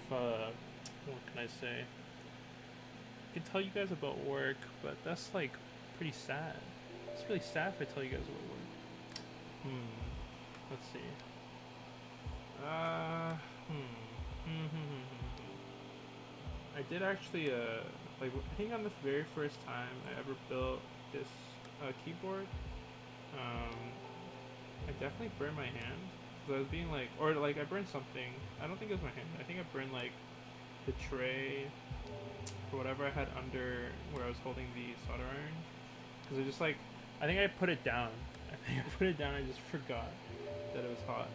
What can I say? I can tell you guys about work, but that's like pretty sad. It's really sad if I tell you guys about work. Let's see. I did actually, like, I think on the very first time I ever built this keyboard, I definitely burned my hand. Because I was being like, or like I burned something. I don't think it was my hand. I think I burned like the tray or whatever I had under where I was holding the solder iron. Because I just like, I think I put it down. I just forgot that it was hot.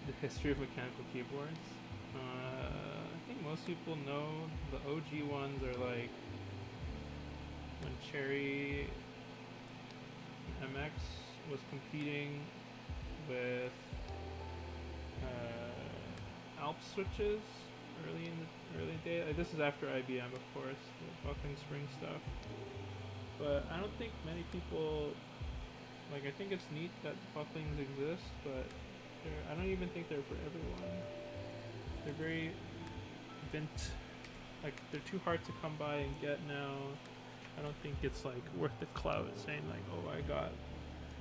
The history of mechanical keyboards. I think most people know the OG ones are like when Cherry MX was competing with Alp switches early in the early day. This is after IBM, of course, the buckling spring stuff. But I don't think many people, like, I think it's neat that bucklings exist, but I don't even think they're for everyone. They're very like, they're too hard to come by and get now. I don't think it's like worth the clout saying like, oh, I got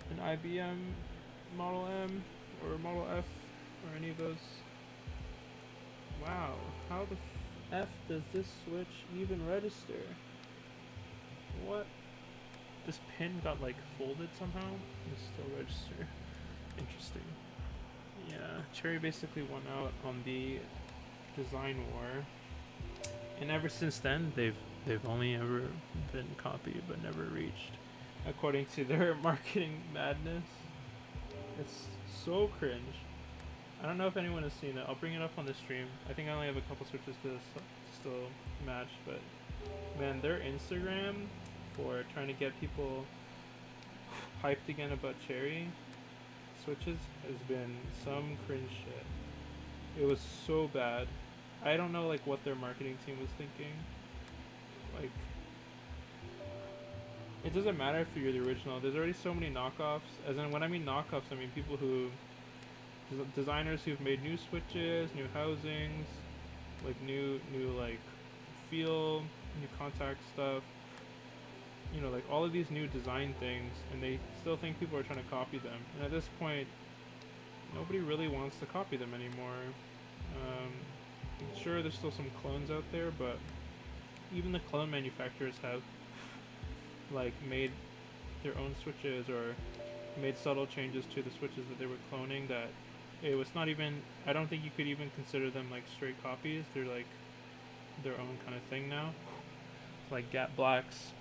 an IBM Model M or Model F or any of those. Wow, how the F does this switch even register? What? This pin got like folded somehow? It still register. Interesting. Yeah, Cherry basically won out on the design war, and ever since then they've only ever been copied but never reached, according to their marketing madness. It's so cringe. I don't know if anyone has seen it. I'll bring it up on the stream. I think I only have a couple switches to still match, but man, their Instagram for trying to get people hyped again about Cherry switches has been some cringe shit. It was so bad. I don't know like what their marketing team was thinking. Like, it doesn't matter if you're the original. There's already so many knockoffs. As in, when I mean knockoffs, I mean people who, designers who've made new switches, new housings, like new like feel, new contact stuff. You know, like all of these new design things, and they still think people are trying to copy them. And at this point, nobody really wants to copy them anymore. Sure, there's still some clones out there, but even the clone manufacturers have like made their own switches or made subtle changes to the switches that they were cloning that it was not even, I don't think you could even consider them like straight copies. They're like their own kind of thing now. It's like Gap Blacks,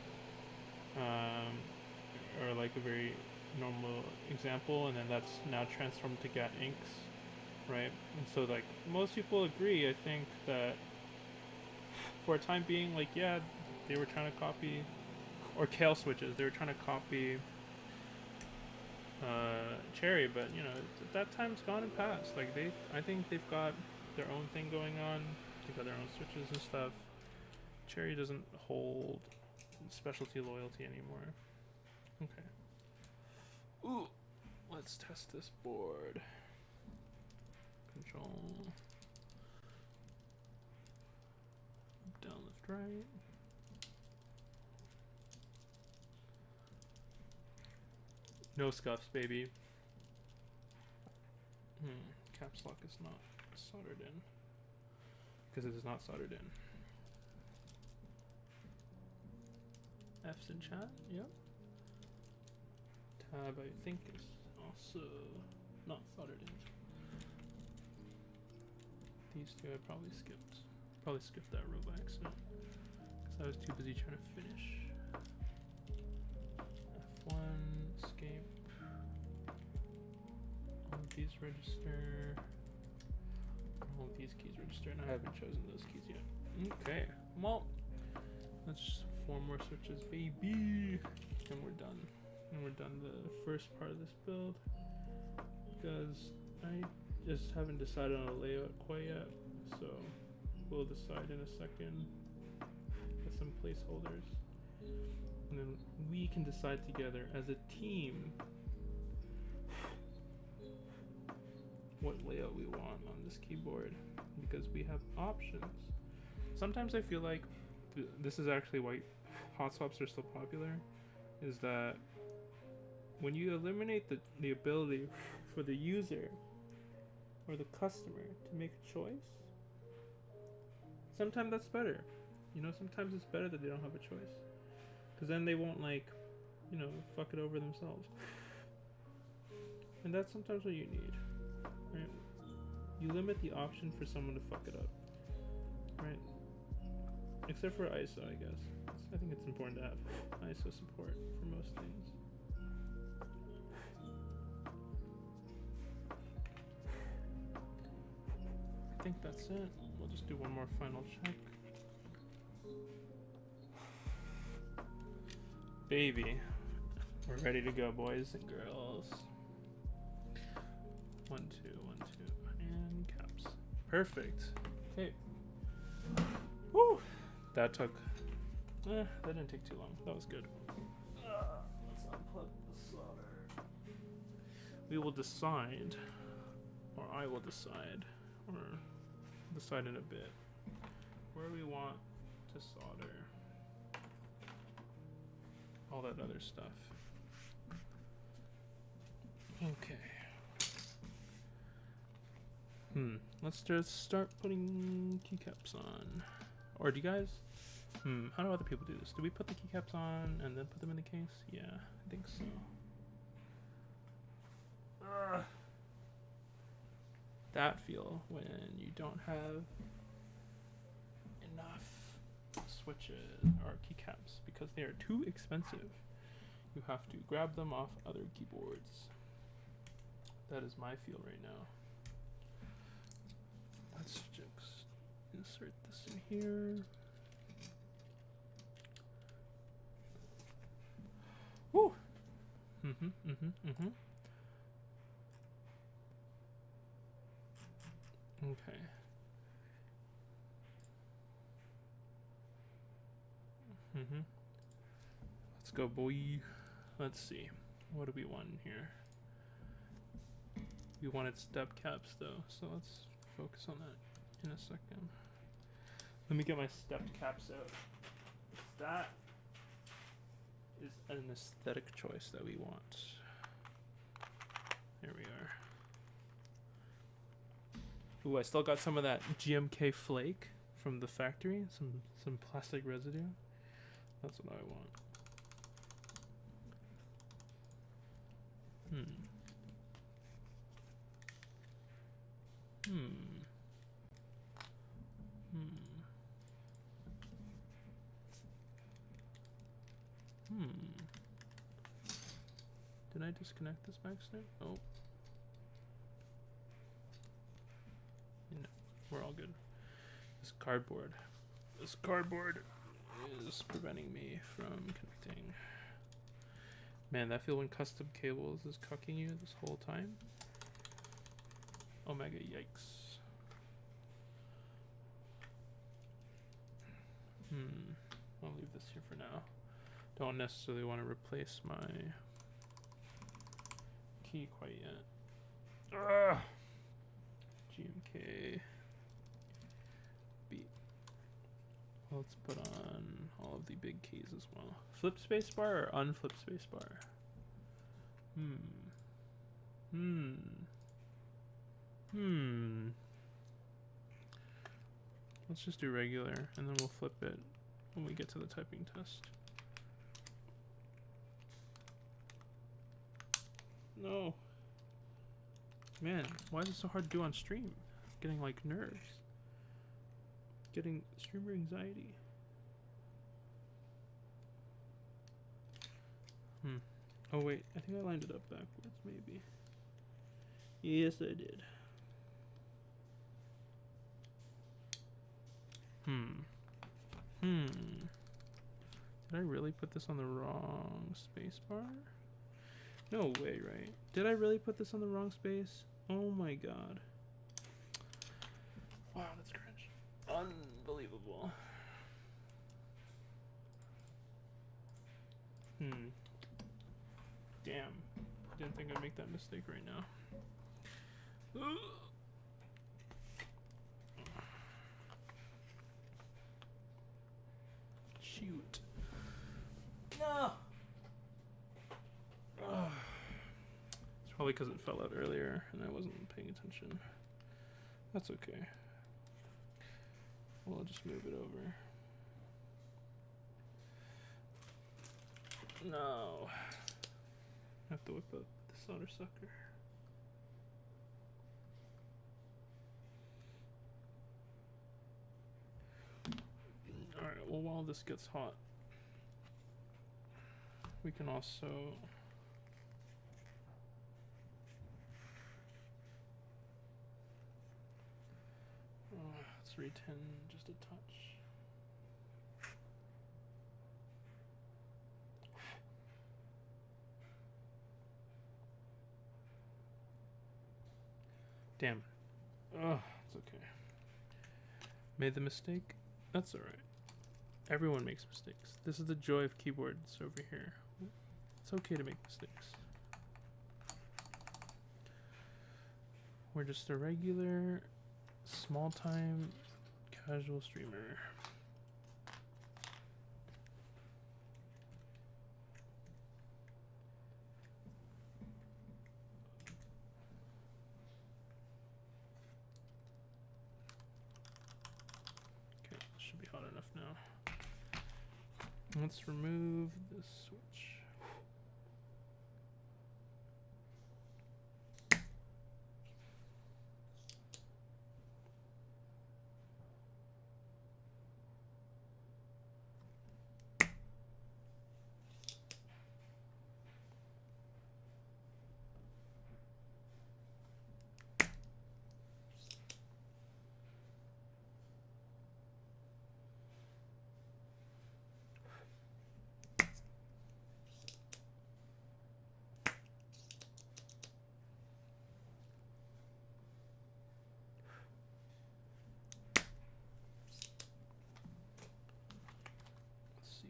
or like a very normal example, and then that's now transformed to Gat Inks, right? And so like most people agree, I think, that for a time being, like, yeah, they were trying to copy, or Kale switches, they were trying to copy Cherry, but you know, that time's gone and passed. Like I think they've got their own thing going on. They've got their own switches and stuff. Cherry doesn't hold specialty loyalty anymore. Okay. Ooh, let's test this board. Control. Up, down, left, right. No scuffs, baby. Caps lock is not soldered in. Because it is not soldered in. F's in chat, yep. Tab, I think, is also not soldered in. These two I probably skipped. Probably skipped that row by accident. Because I was too busy trying to finish. F1, escape. All of these register. All of these keys register, and I haven't chosen those keys yet. Okay, well, let's 4 more switches, baby, and we're done. And we're done the first part of this build, because I just haven't decided on a layout quite yet, so we'll decide in a second with some placeholders, and then we can decide together as a team what layout we want on this keyboard because we have options. Sometimes I feel like this is actually why hot swaps are so popular, is that when you eliminate the ability for the user or the customer to make a choice, sometimes that's better. You know, sometimes it's better that they don't have a choice, because then they won't, like, you know, fuck it over themselves. And that's sometimes what you need, right? You limit the option for someone to fuck it up, right? Except for ISO, I guess. I think it's important to have ISO support for most things. I think that's it. We'll just do one more final check. Baby, we're ready to go, boys and girls. 1, 2, 1, 2, and caps. Perfect. Okay. Woo! That took. That didn't take too long. That was good. Let's unplug the solder. We will decide, or I will decide, or decide in a bit, where we want to solder all that other stuff. Okay. Let's just start putting keycaps on. Or do you guys? How do other people do this? Do we put the keycaps on and then put them in the case? Yeah, I think so. That feel when you don't have enough switches or keycaps because they are too expensive. You have to grab them off other keyboards. That is my feel right now. Let's just insert this in here. Woo! Okay. Let's go, boy. Let's see. What do we want in here? We wanted step caps though, so let's focus on that in a second. Let me get my stepped caps out. That is an aesthetic choice that we want. There we are. Ooh, I still got some of that GMK flake from the factory. Some plastic residue. That's what I want. Did I disconnect this back snap? Oh. No, we're all good. This cardboard is preventing me from connecting. Man, that feel when custom cables is cucking you this whole time. Omega, yikes. I'll leave this here for now. Don't necessarily want to replace my key quite yet. GMK beat. Let's put on all of the big keys as well. Flip spacebar or unflip spacebar? Let's just do regular and then we'll flip it when we get to the typing test. No. Man, why is it so hard to do on stream? Getting like nerves. Getting streamer anxiety. Oh wait, I think I lined it up backwards maybe. Yes, I did. Did I really put this on the wrong spacebar? No way, right? Did I really put this on the wrong space? Oh my god. Wow, that's cringe. Unbelievable. Damn. Didn't think I'd make that mistake right now. Shoot. No. It's probably because it fell out earlier and I wasn't paying attention. That's okay. We'll just move it over. No. I have to whip out the solder sucker. Alright, well while this gets hot, we can also let's re-tin just a touch. Damn. Oh, it's okay. Made the mistake? That's alright. Everyone makes mistakes. This is the joy of keyboards over here. It's okay to make mistakes. We're just a regular, small-time, casual streamer. Okay, should be hot enough now. Let's remove this switch.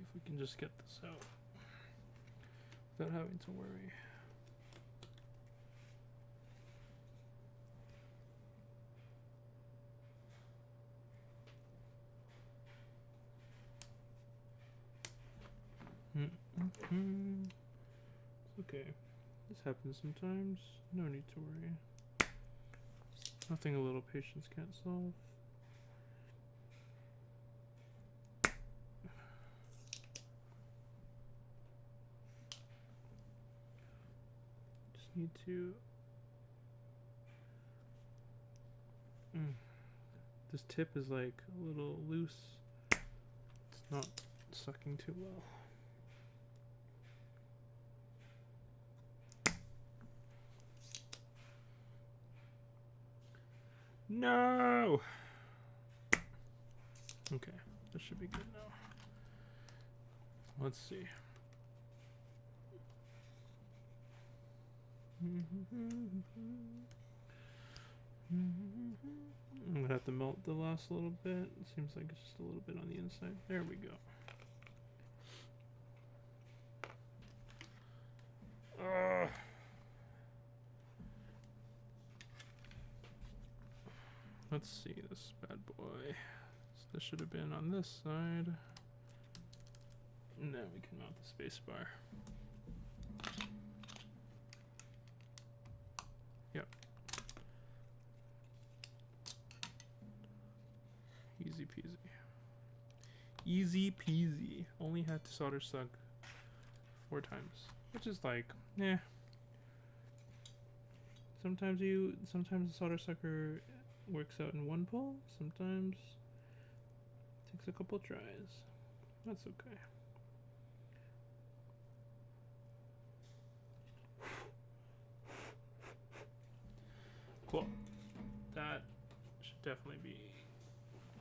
If we can just get this out without having to worry. It's okay. This happens sometimes. No need to worry. Nothing a little patience can't solve. Need to this tip is like a little loose. It's not sucking too well. No. Okay, this should be good now. Let's see. I'm gonna have to melt the last little bit. It seems like it's just a little bit on the inside. There we go. Let's see this bad boy. So this should have been on this side. Now we can mount the space bar. Yep. Easy peasy. Easy peasy. Only had to solder suck 4 times, which is like, yeah. Sometimes the solder sucker works out in one pull. Sometimes it takes a couple tries. That's okay. Cool. That should definitely be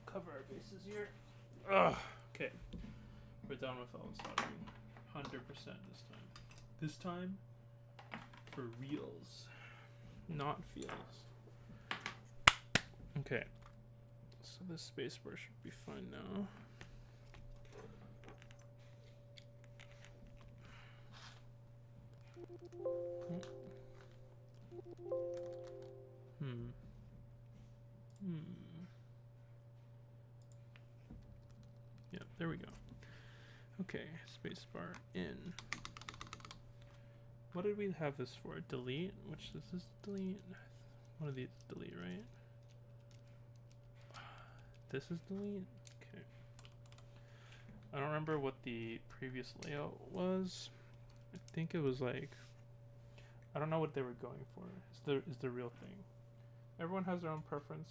cover our bases here. Ugh. Okay. We're done with all the soldering. 100% this time. This time for reals, not feels. Okay. So this spacebar should be fine now. Hmm. Yep, there we go. Okay, spacebar in. What did we have this for? Delete? Which is this delete? One of these is delete, right? This is delete? Okay. I don't remember what the previous layout was. I think it was like, I don't know what they were going for. Is the real thing. Everyone has their own preference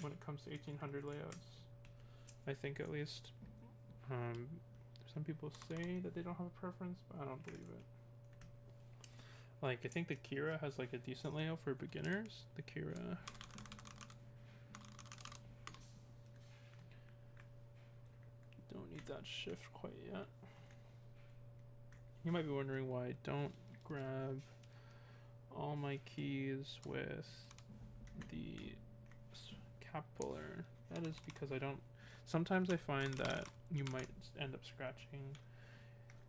when it comes to 1800 layouts. I think at least. Some people say that they don't have a preference, but I don't believe it. Like, I think the Kira has like a decent layout for beginners. The Kira. Don't need that shift quite yet. You might be wondering why I don't grab all my keys with the cap puller. That is because I don't. Sometimes I find that you might end up scratching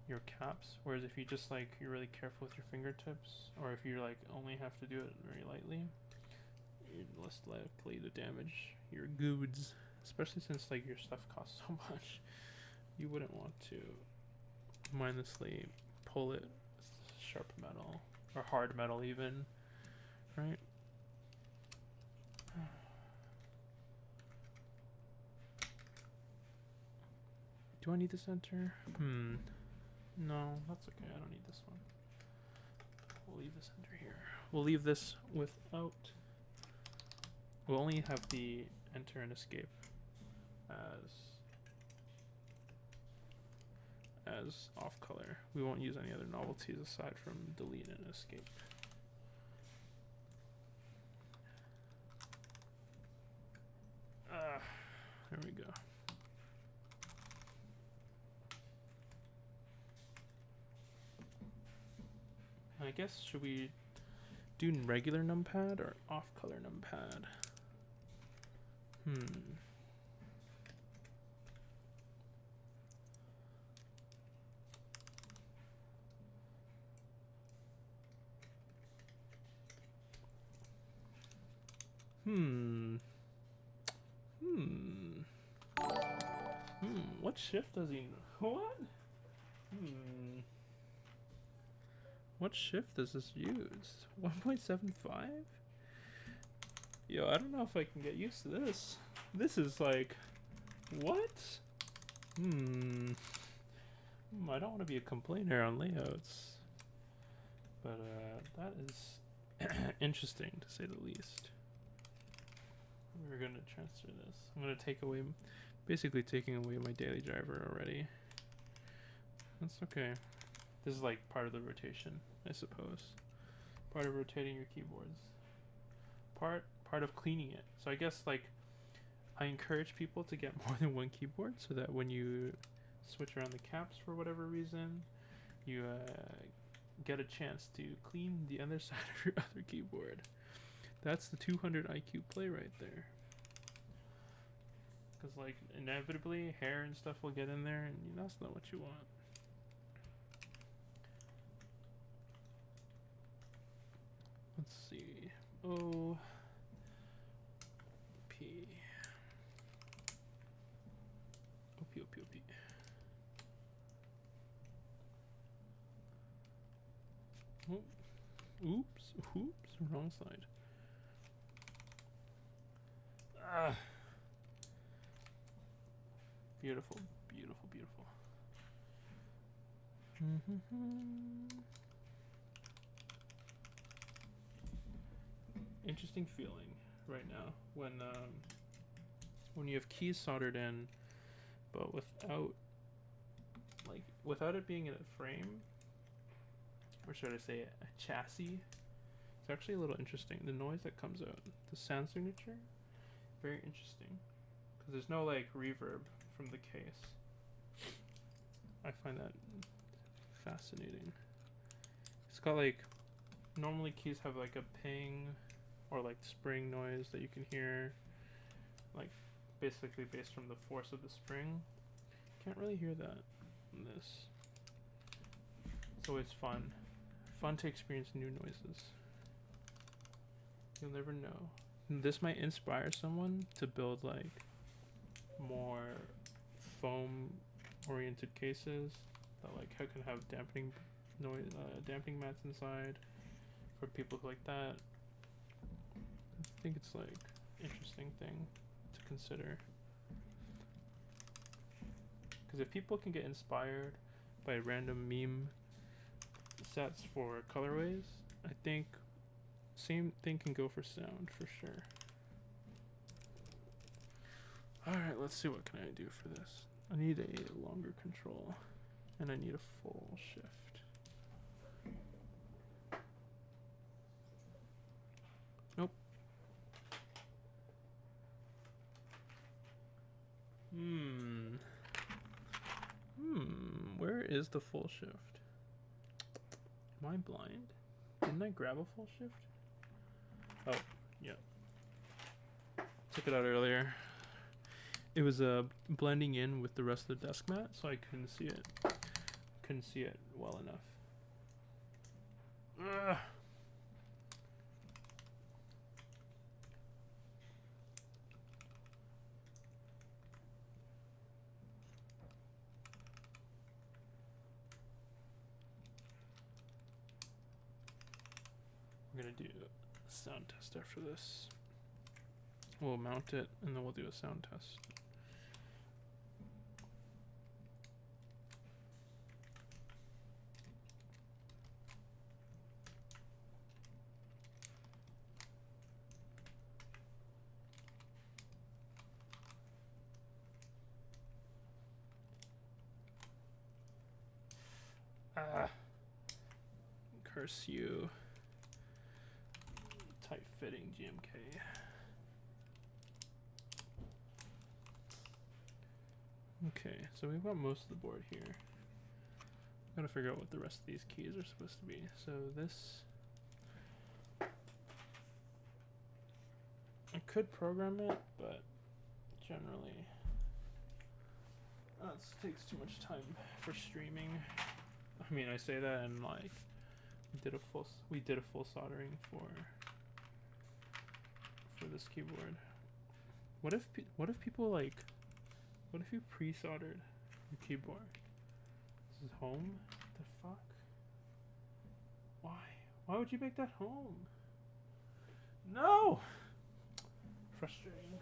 your caps, whereas if you just like, you're really careful with your fingertips, or if you like only have to do it very lightly, you're less likely to damage your goods, especially since like your stuff costs so much. You wouldn't want to mindlessly pull it with sharp metal or hard metal even, right? Do I need the center? No, that's okay. I don't need this one. We'll leave the center here. We'll leave this without. We'll only have the enter and escape as off color. We won't use any other novelties aside from delete and escape. There we go. I guess, should we do regular numpad or off color numpad? What shift does he know? What? What shift does this use? 1.75? Yo, I don't know if I can get used to this. This is like, what? I don't want to be a complainer on layouts. But that is interesting to say the least. We're going to transfer this. I'm going to take away, basically taking away my daily driver already. That's okay. This is like part of the rotation, I suppose. Part of rotating your keyboards. Part of cleaning it. So I guess like I encourage people to get more than one keyboard so that when you switch around the caps for whatever reason, you get a chance to clean the other side of your other keyboard. That's the 200 IQ play right there. Because like inevitably hair and stuff will get in there, and that's not what you want. Let's see. O P. Oh, oops, wrong side. Beautiful. Interesting feeling right now when you have keys soldered in, but without it being in a frame, or should I say a chassis. It's actually a little interesting. The noise that comes out, the sound signature, very interesting, because there's no like reverb from the case. I find that fascinating. It's got like, normally keys have like a ping or like spring noise that you can hear, like basically based from the force of the spring. Can't really hear that in this. It's always fun to experience new noises. You'll never know. This might inspire someone to build like more foam oriented cases that like can have dampening noise, dampening mats inside for people who like that. I think it's like interesting thing to consider, because if people can get inspired by random meme sets for colorways, I think same thing can go for sound for sure. Alright, let's see, what can I do for this? I need a longer control and I need a full shift. Nope. Where is the full shift? Am I blind? Didn't I grab a full shift? Oh, yeah. Took it out earlier. It was blending in with the rest of the desk mat, so I couldn't see it. Couldn't see it well enough. Ugh. We're gonna do a sound test after this. We'll mount it and then we'll do a sound test. Ah, curse you. Tight fitting GMK. Okay, so we've got most of the board here. Gotta figure out what the rest of these keys are supposed to be. So this, I could program it, but generally that takes too much time for streaming. I mean, I say that and like we did a full soldering for this keyboard. What if people like, what if you pre-soldered your keyboard? This is home? The fuck? Why would you make that home? No! Frustrating.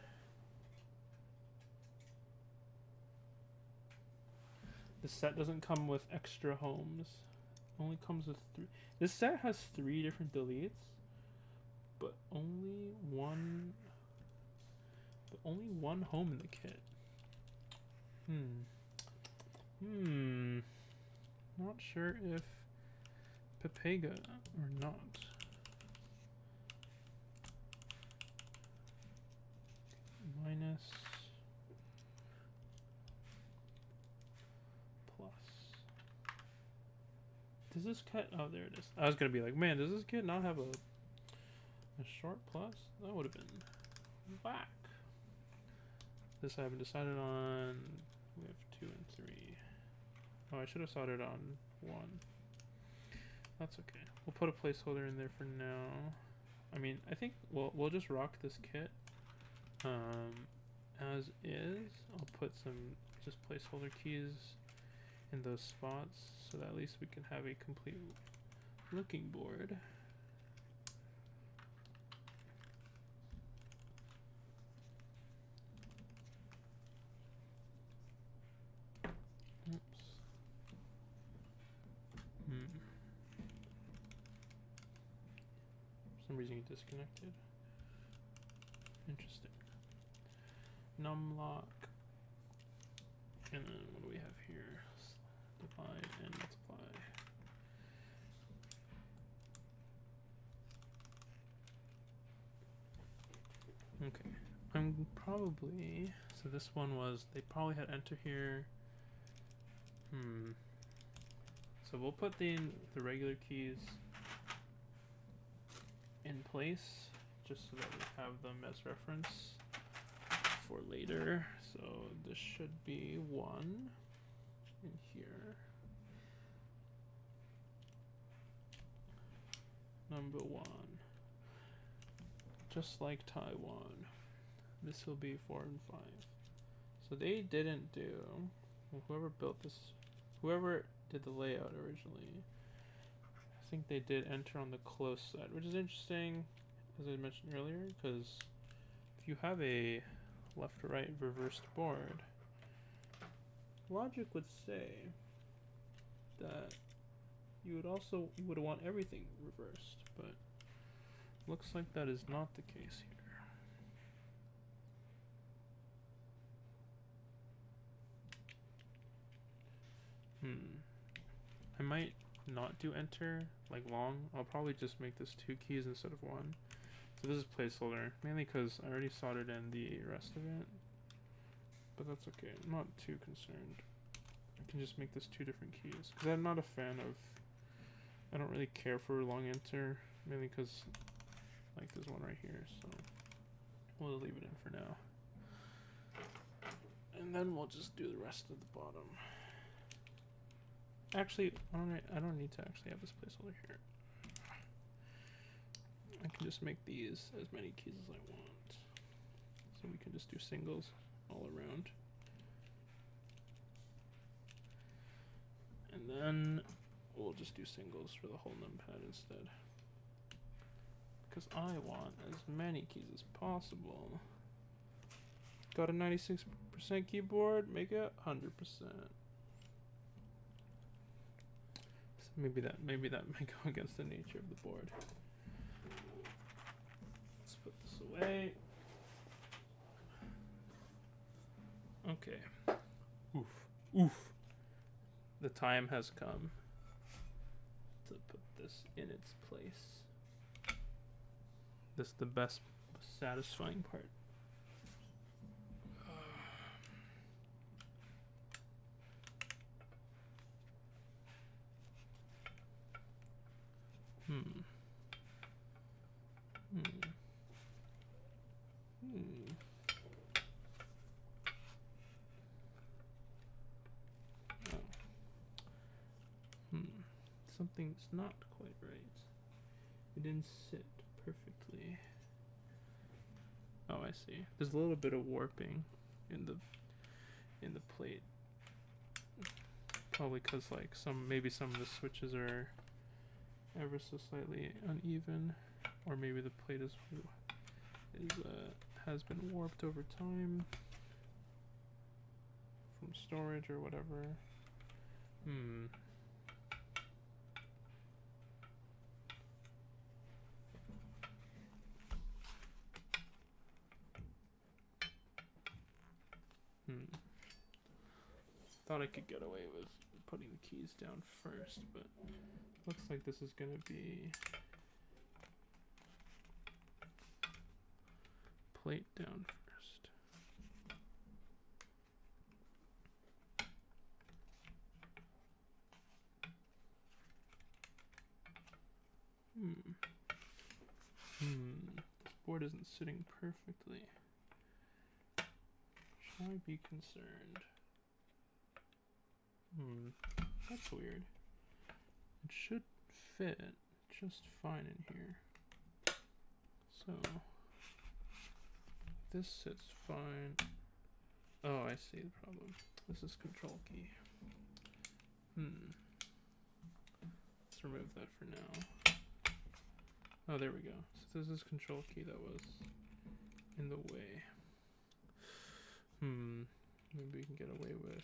The set doesn't come with extra homes. Only comes with 3. This set has 3 different deletes, but only one home in the kit. Not sure if Pepega or not. Minus plus. Does this kit? Oh, there it is. I was gonna be like, man, does this kit not have a short plus? That would have been whack. This I haven't decided on. We have 2 and 3. Oh, I should have soldered on 1. That's okay. We'll put a placeholder in there for now. I mean, I think we'll just rock this kit as is. I'll put some just placeholder keys in those spots so that at least we can have a complete looking board. For some reason you disconnected. Interesting. Numlock. And then what do we have here? Divide and multiply. Okay. I'm probably, so this one was, they probably had enter here. So we'll put the regular keys in place just so that we have them as reference for later. So this should be 1 in here. Number 1. just like Taiwan. This will be 4 and 5. So they didn't do, whoever built this, whoever did the layout originally, I think they did enter on the close side, which is interesting, as I mentioned earlier, because if you have a left to right reversed board, logic would say that you would want everything reversed, but looks like that is not the case here. I might not do enter like long. I'll probably just make this 2 keys instead of 1. So this is placeholder, mainly because I already soldered in the rest of it. But that's okay, I'm not too concerned. I can just make this 2 different keys. Because I'm not a fan of, I don't really care for long enter, mainly because like there's one right here, so we'll leave it in for now. And then we'll just do the rest of the bottom. Actually, I don't need to actually have this placeholder here. I can just make these as many keys as I want. So we can just do singles all around. And then we'll just do singles for the whole numpad instead. Because I want as many keys as possible. Got a 96% keyboard, make it 100%. Maybe that might go against the nature of the board. Let's put this away. Okay. Oof. The time has come to put this in its place. This is the best satisfying part. Something's not quite right. It didn't sit perfectly. Oh, I see. There's a little bit of warping in the plate. Probably because like maybe some of the switches are ever so slightly uneven, or maybe the plate has been warped over time from storage or whatever. Thought I could get away with putting the keys down first, but looks like this is gonna be plate down first. This board isn't sitting perfectly. Should I be concerned? That's weird. It should fit just fine in here. So this sits fine. Oh, I see the problem. This is control key. Let's remove that for now. Oh, there we go. So this is control key that was in the way. Maybe we can get away with.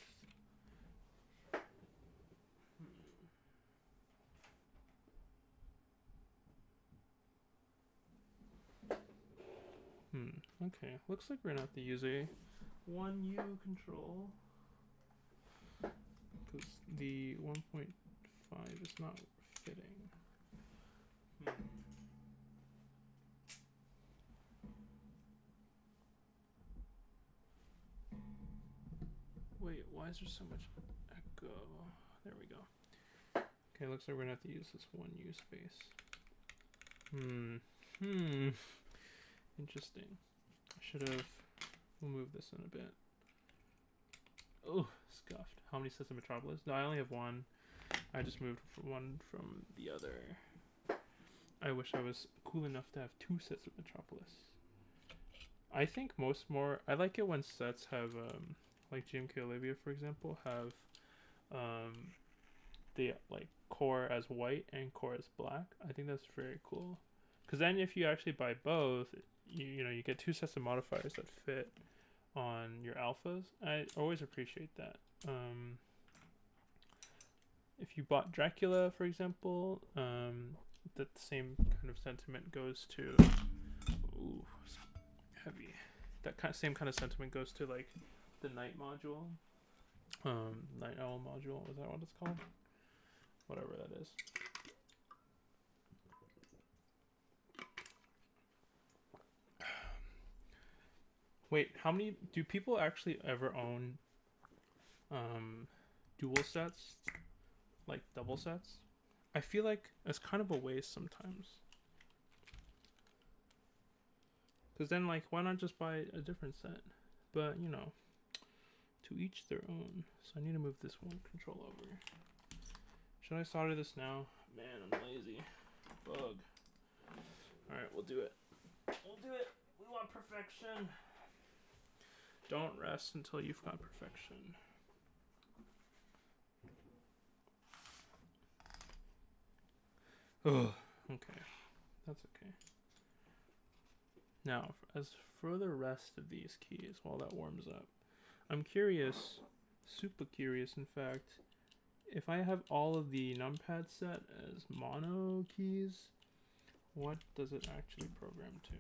Okay, looks like we're gonna have to use a 1U control because the 1.5 is not fitting. Wait, why is there so much echo? There we go. Okay, looks like we're gonna have to use this 1U space. Interesting. I should have. We'll move this in a bit. Oh, scuffed. How many sets of Metropolis? No, I only have one. I just moved one from the other. I I wish I was cool enough to have 2 sets of Metropolis. I think I like it when sets have like GMK Olivia, for example, have the like core as white and core as black. I think that's very cool. Because then if you actually buy both, you get 2 sets of modifiers that fit on your alphas. I always appreciate that. If you bought Dracula, for example, that same kind of sentiment goes to heavy. That same kind of sentiment goes to like the night module, night owl module. Is that what it's called? Whatever that is. Wait, how many do people actually ever own dual sets? Like double sets? I feel like it's kind of a waste sometimes. Because then, like, why not just buy a different set? But, to each their own. So I need to move this one control over. Should I solder this now? Man, I'm lazy. Bug. Alright, we'll do it. We'll do it. We want perfection. Don't rest until you've got perfection. Oh, okay. That's okay. Now, as for the rest of these keys, while that warms up, I'm curious, super curious in fact, if I have all of the numpad set as mono keys, what does it actually program to?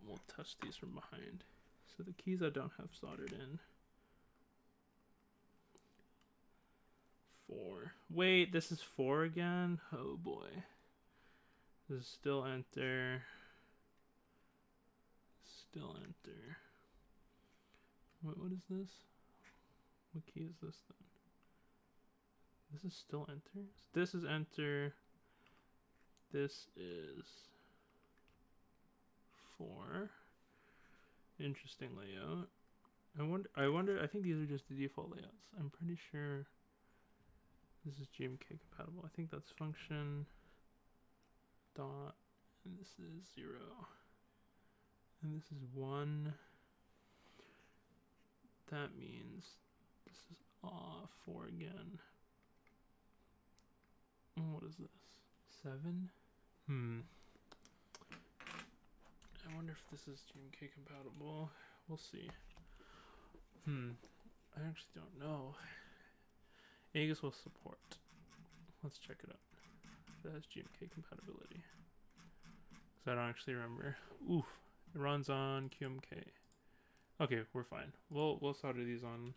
We'll test these from behind. So the keys I don't have soldered in. 4. Wait, this is 4 again? Oh boy. This is still enter. Still enter. What is this? What key is this then? This is still enter? This is enter. This is 4. Interesting layout. I wonder, I think these are just the default layouts. I'm pretty sure this is GMK compatible. I think that's function dot, and this is 0. And this is 1. That means this is 4 again. What is this? 7? I wonder if this is GMK compatible. We'll see. I actually don't know. Aegis will support. Let's check it out. If it has GMK compatibility. Because I don't actually remember. Oof. It runs on QMK. Okay, we're fine. We'll solder these on.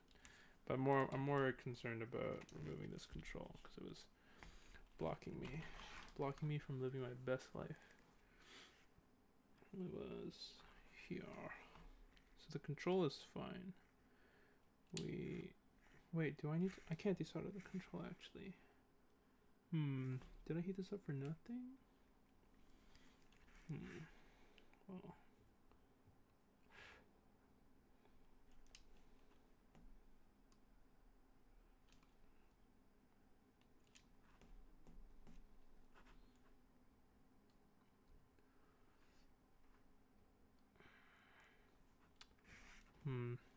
But I'm more concerned about removing this control because it was blocking me from living my best life. It was here. So the control is fine. Wait, do I need to, I can't desolder the control actually. Did I heat this up for nothing? Well.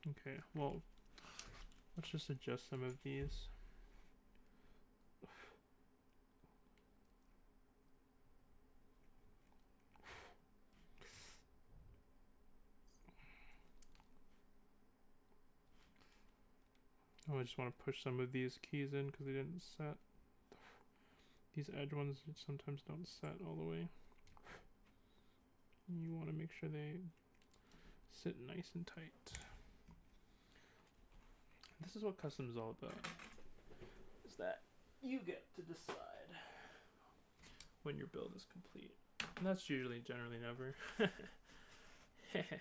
Okay, well, let's just adjust some of these. Oh, I just want to push some of these keys in because they didn't set. These edge ones sometimes don't set all the way. You want to make sure they sit nice and tight. This is what custom is all about. Is that you get to decide when your build is complete. And that's generally never. Okay.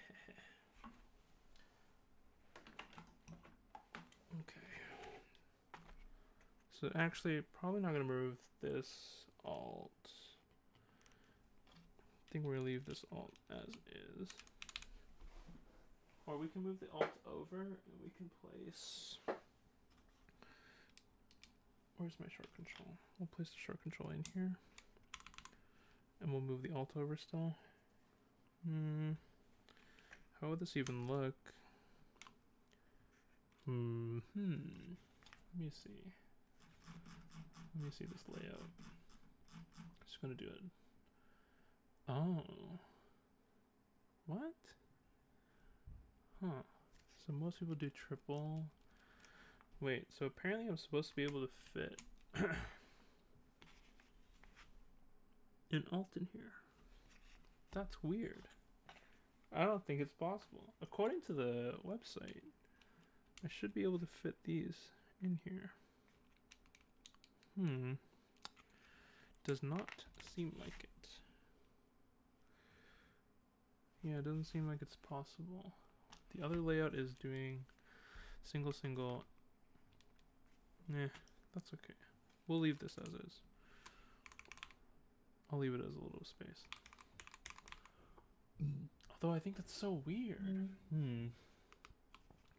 So actually, probably not going to remove this alt. I think we're going to leave this alt as is. Or we can move the alt over and we can place. Where's my short control? We'll place the short control in here. And we'll move the alt over still. How would this even look? Let me see. Let me see this layout. Just gonna do it. Oh. What? Huh. So most people do triple. Wait, so apparently I'm supposed to be able to fit an alt in here. That's weird. I don't think it's possible. According to the website, I should be able to fit these in here. Does not seem like it. Yeah, it doesn't seem like it's possible. The other layout is doing single, single. That's okay. We'll leave this as is. I'll leave it as a little space. Although I think that's so weird.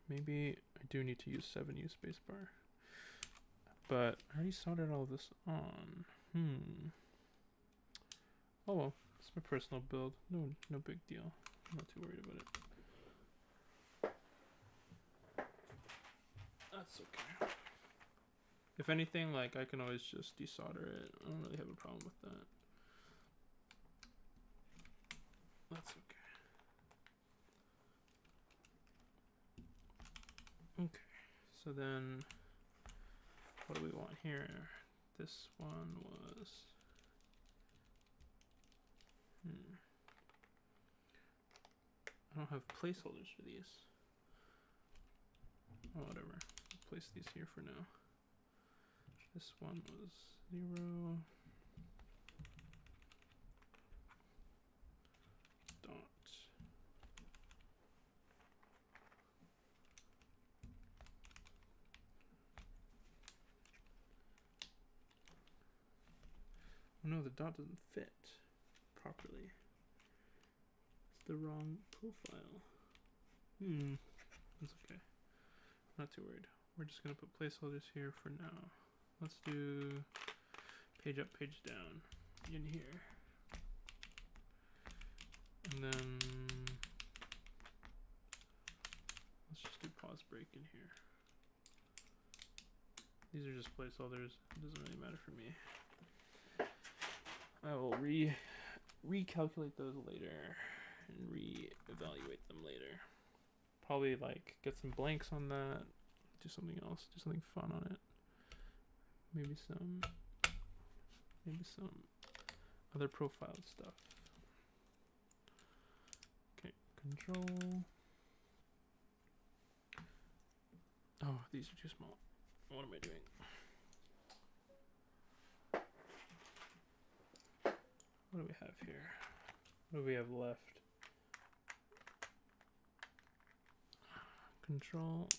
Maybe I do need to use 7U spacebar. But I already soldered all this on. Oh well, it's my personal build. No big deal. I'm not too worried about it. That's okay. If anything, like, I can always just desolder it. I don't really have a problem with that. That's okay. Okay, so then what do we want here? This one was I don't have placeholders for these. Oh, whatever. I'll place these here for now. This one was 0. Dot. Oh no, the dot doesn't fit properly. It's the wrong profile. That's okay. Not too worried. We're just gonna put placeholders here for now. Let's do page up, page down in here. And then let's just do pause break in here. These are just placeholders. It doesn't really matter for me. I will recalculate those later and reevaluate them later. Probably like get some blanks on that. Do something else. Do something fun on it. Maybe some other profile stuff. Okay, control. Oh, these are too small. What am I doing? What do we have here? What do we have left? Control.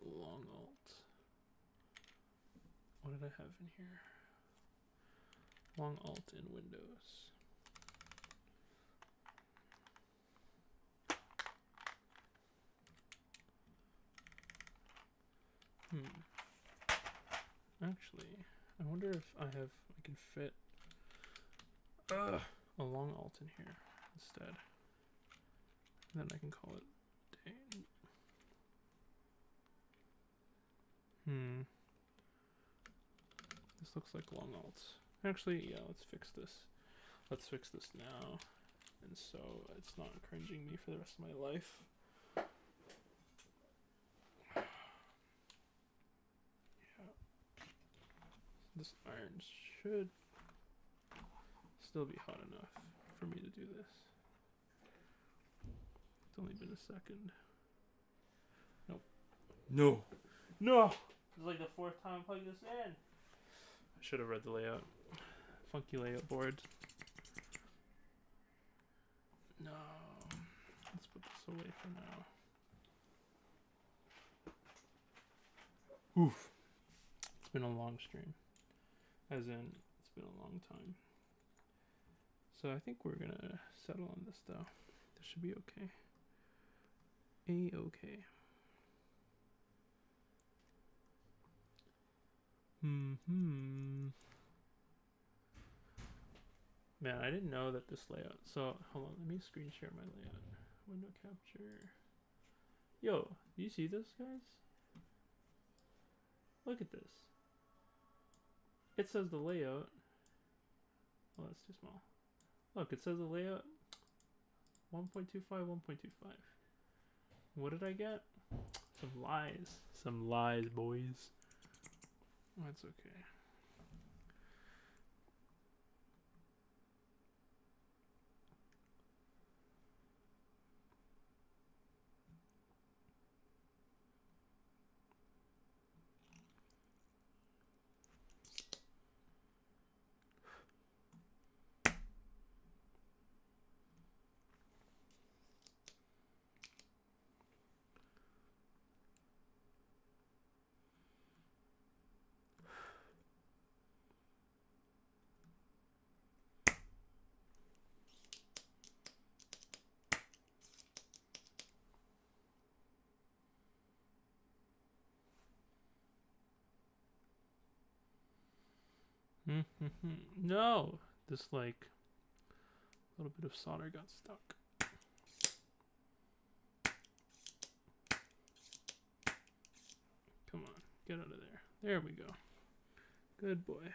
Long alt. What did I have in here? Long alt in Windows. Actually, I wonder if I can fit a long alt in here instead. And then I can call it day. This looks like long alts. Actually, yeah, let's fix this. Let's fix this now. And so it's not cringing me for the rest of my life. Yeah. This iron should still be hot enough for me to do this. It's only been a second. Nope. No! It's like the 4th time I plugged this in. I should have read the layout. Funky layout board. No. Let's put this away for now. Oof. It's been a long stream. As in, it's been a long time. So I think we're gonna settle on this though. This should be okay. A-okay. Man, I didn't know that this layout. So hold on, let me screen share my layout. Window capture. Yo, do you see this, guys? Look at this. It says the layout. Oh, that's too small. Look, it says the layout 1.25, 1.25. What did I get? Some lies. Some lies, boys. That's okay. No! This, like, little bit of solder got stuck. Come on, get out of there. There we go. Good boy.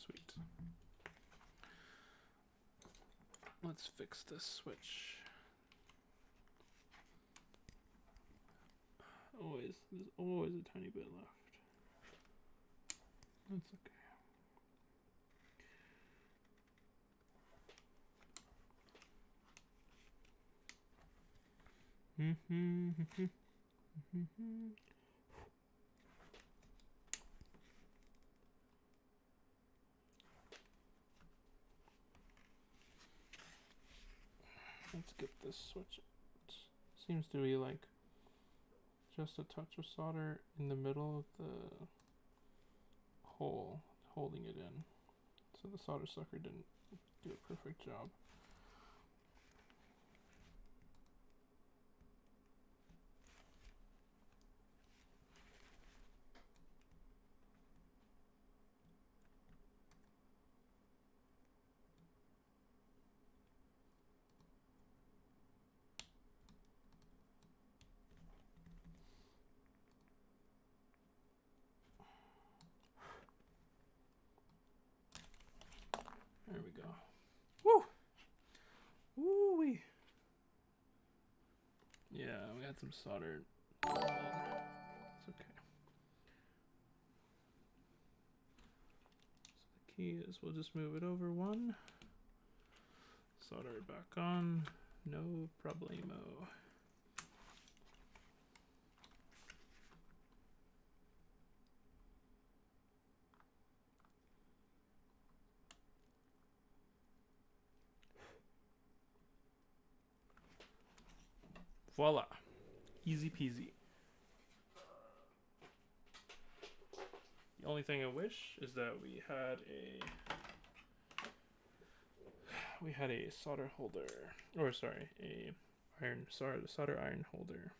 Sweet. Let's fix this switch. There's always a tiny bit left. That's okay. Let's get this switch. Seems to be like just a touch of solder in the middle of the hole holding it in. So the solder sucker didn't do a perfect job. There we go. Woo! Woo-wee! Yeah, we had some solder. It's okay. So the key is we'll just move it over one. Solder it back on. No problemo. Voila. Easy peasy. The only thing I wish is that we had a solder holder, or sorry, a solder iron holder,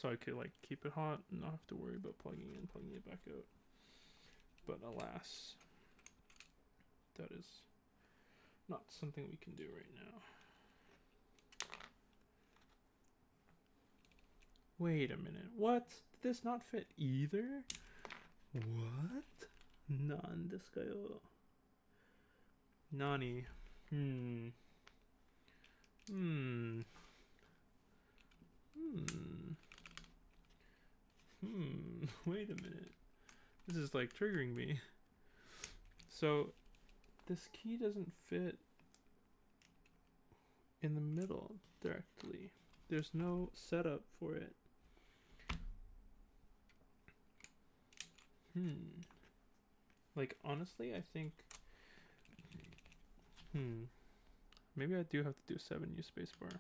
so I could like keep it hot and not have to worry about plugging it back out. But alas, that is not something we can do right now. Wait a minute, what? Did this not fit either? What? Nan desu ka yo? Nani? Wait a minute. This is like triggering me. So this key doesn't fit in the middle directly. There's no setup for it. Like honestly, I think maybe I do have to do 7 use spacebar.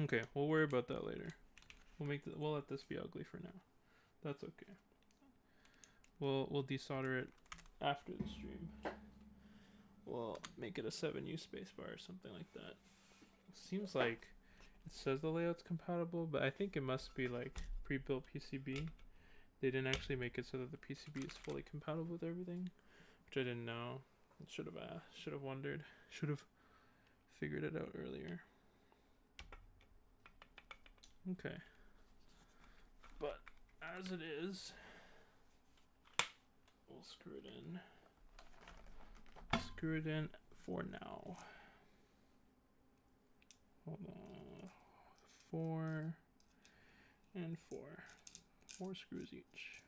Okay, we'll worry about that later. We'll let this be ugly for now. That's okay. We'll desolder it after the stream. We'll make it a 7U spacebar or something like that. Seems like it says the layout's compatible, but I think it must be like pre-built PCB. They didn't actually make it so that the PCB is fully compatible with everything, which I didn't know. Should have wondered. Should have figured it out earlier. Okay. But as it is, we'll screw it in. Screw it in for now. Hold on. 4 and 4. 4 screws each.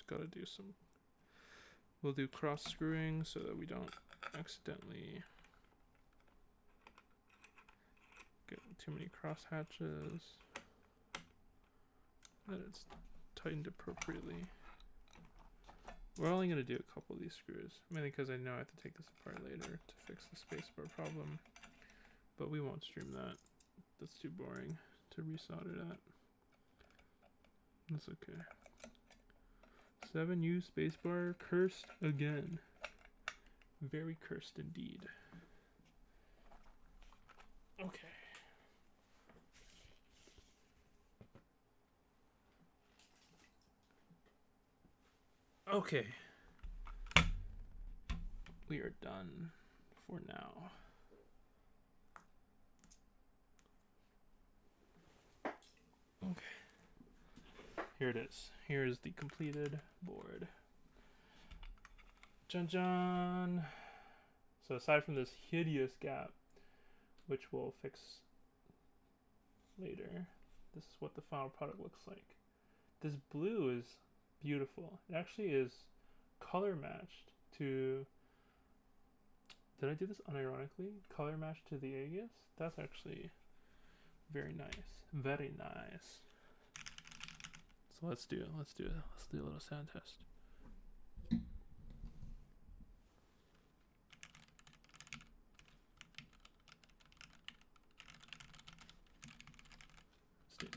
Gotta do some. We'll do cross screwing so that we don't accidentally get too many cross hatches. That it's tightened appropriately. We're only gonna do a couple of these screws, mainly because I know I have to take this apart later to fix the spacebar problem. But we won't stream that. That's too boring to resolder that. That's okay. 7U spacebar cursed again. Very cursed indeed. Okay. Okay. We are done for now. Okay. Here it is. Here is the completed board. John. So aside from this hideous gap, which we'll fix later, this is what the final product looks like. This blue is beautiful. It actually is color matched to... Did I do this unironically? Color matched to the Aegis? That's actually very nice. Very nice. So let's do a little sound test. Let's do it.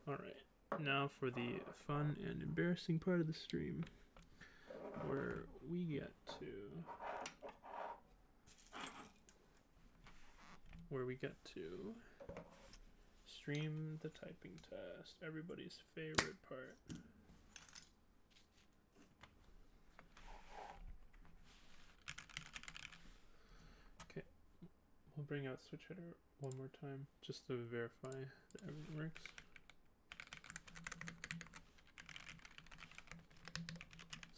Alright, now for the fun and embarrassing part of the stream, where we get to stream the typing test, everybody's favorite part. Okay, we'll bring out switch header one more time just to verify that everything works.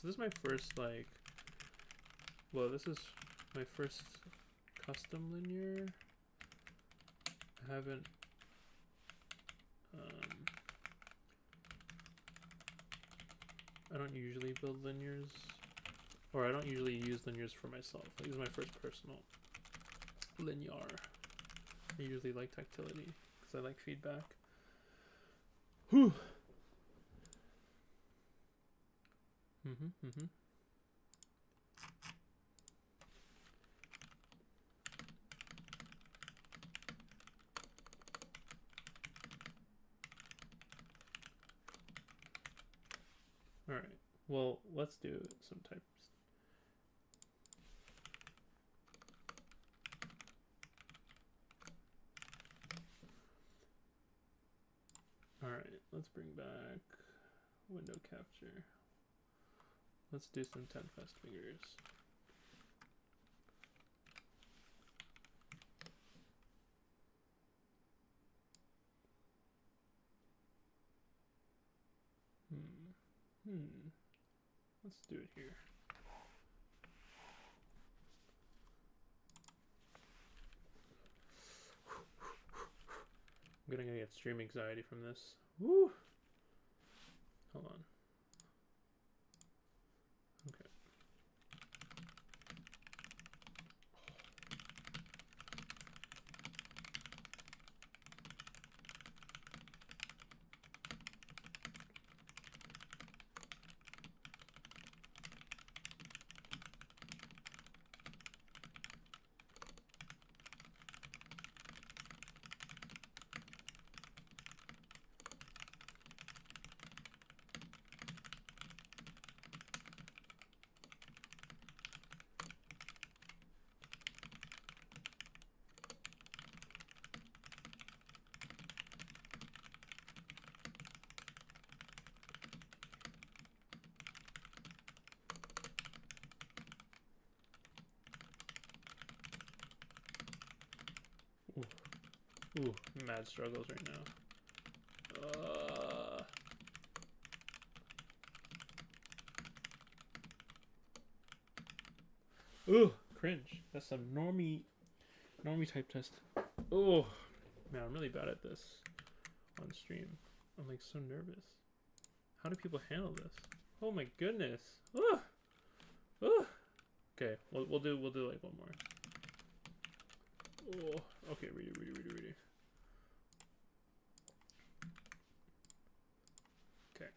So this is my first, like, well, this is my first custom linear. I haven't, I don't usually build linears, or I don't usually use linears for myself. Like, this is my first personal linear. I usually like tactility, because I like feedback. Whew. Alright, well, let's do some types. Alright, let's bring back window capture. Let's do some 10 fast fingers. Let's do it here. I'm gonna get stream anxiety from this. Woo! Hold on. Okay. Ooh, mad struggles right now. Ooh, cringe. That's some normie type test. Oh, man, I'm really bad at this on stream. I'm like so nervous. How do people handle this? Oh my goodness. Ooh. Ooh. Okay, we'll do like one more. Oh, okay, ready. Okay.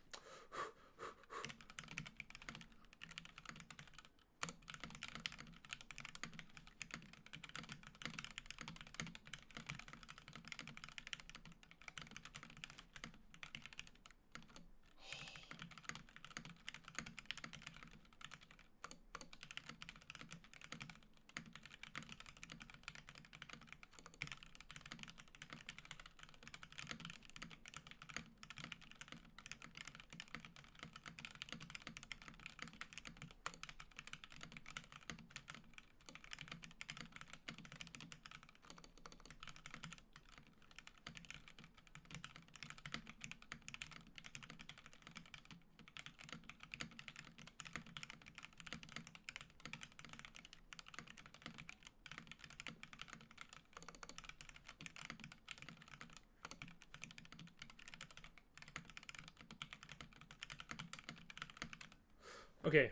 Okay.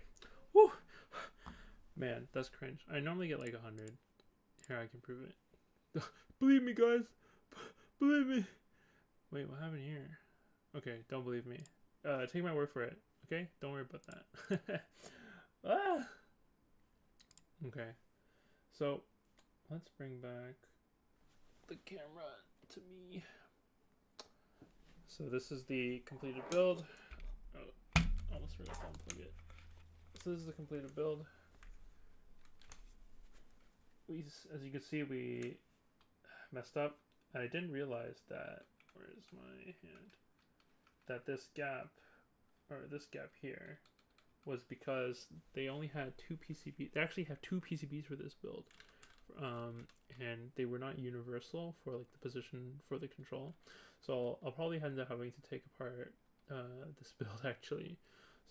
Woo! Man, that's cringe. I normally get like 100. Here, I can prove it. Believe me, guys. Believe me. Wait, what happened here? Okay, don't believe me. Take my word for it. Okay? Don't worry about that. Ah! Okay. So, let's bring back the camera to me. So this is the completed build. Oh, almost forgot to unplug it. So this is the completed build. As you can see, we messed up, and I didn't realize that. Where is my hand? That this gap here, was because they only had 2 PCBs. They actually have 2 PCBs for this build, and they were not universal for like the position for the control. So I'll probably end up having to take apart this build actually,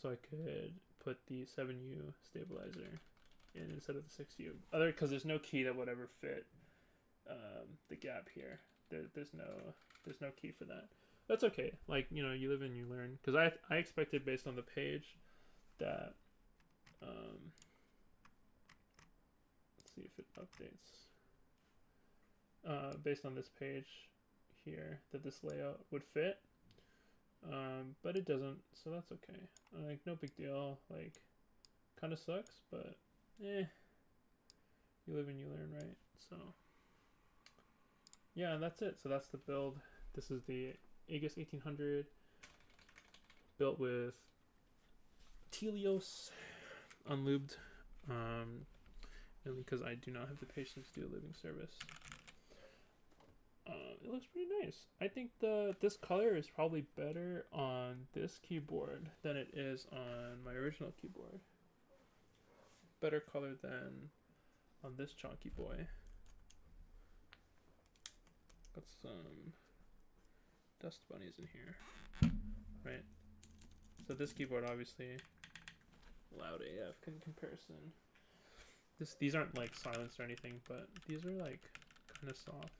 so I could put the 7U stabilizer in instead of the 6U. Because there's no key that would ever fit the gap here. There's no key for that. That's okay. Like, you know, you live and you learn. Because I expected based on the page that let's see if it updates. Based on this page here, that this layout would fit. But it doesn't, so that's okay. Like, no big deal. Like, kind of sucks, but you live and you learn, right? So yeah, and that's it. So that's the build. This is the Aegis 1800 built with Tealios unlubed, only because I do not have the patience to do a living service. It looks pretty nice. I think this color is probably better on this keyboard than it is on my original keyboard. Better color than on this chunky boy. Got some dust bunnies in here, right? So this keyboard obviously loud AF in comparison. These aren't like silenced or anything, but these are like kind of soft.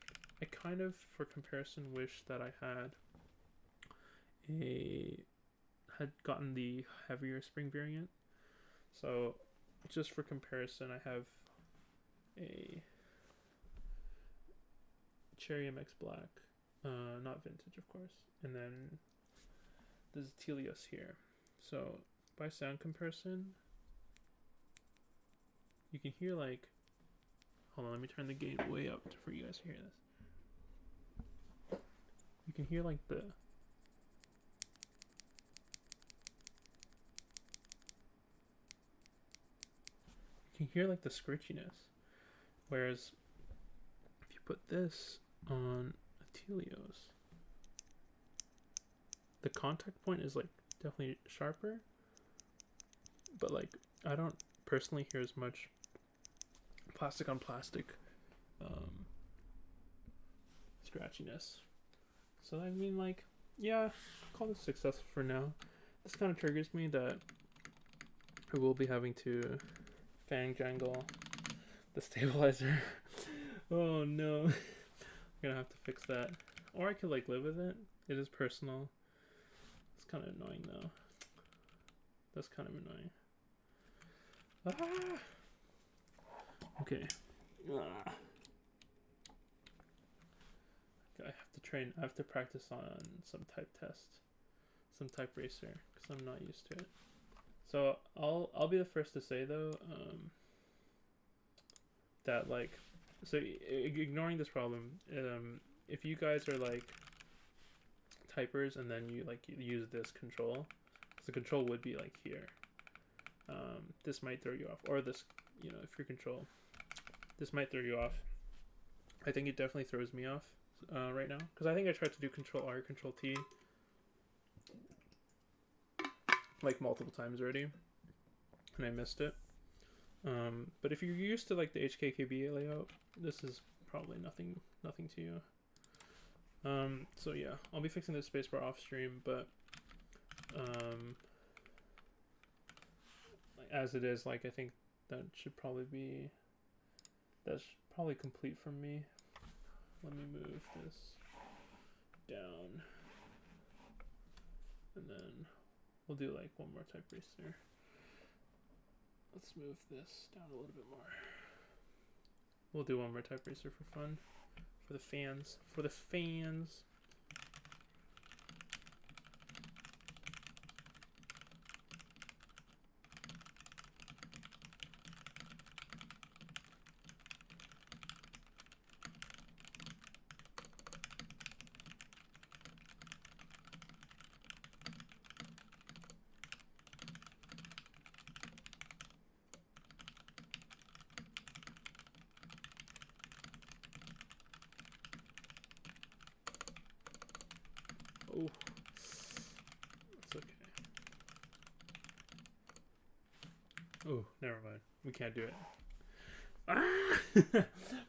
I kind of, for comparison, wish that I had gotten the heavier spring variant. So just for comparison, I have a Cherry MX Black, not vintage of course, and then this is Tealios here. So by sound comparison, you can hear like, hold on, let me turn the gain way up for you guys to hear this. You can hear like you can hear like the scritchiness, whereas if you put this on a Tealios, the contact point is like definitely sharper, but like I don't personally hear as much plastic on plastic scratchiness. So I mean, like, yeah, I'll call this successful for now. This kind of triggers me that I will be having to fang jangle the stabilizer. Oh no. I'm gonna have to fix that. Or I could like live with it. It is personal. It's kind of annoying though. That's kind of annoying. Ah! Okay. Ah. I have to train. I have to practice on some type test, some type racer, because I'm not used to it. So I'll be the first to say though, that like, so ignoring this problem, if you guys are like typers and then you like use this control, because the control would be like here. This might throw you off, or this, you know, if your control, this might throw you off. I think it definitely throws me off right now, because I think I tried to do Control R, Control T like multiple times already, and I missed it. But if you're used to like the HKKB layout, this is probably nothing to you. So yeah, I'll be fixing this spacebar off stream, but as it is, like I think that should probably be, that's probably complete for me. Let me move this down, and then we'll do like one more type racer. Let's move this down a little bit more. We'll do one more type racer for fun, for the fans, for the fans. Oh, that's okay. Oh, never mind. We can't do it. Ah!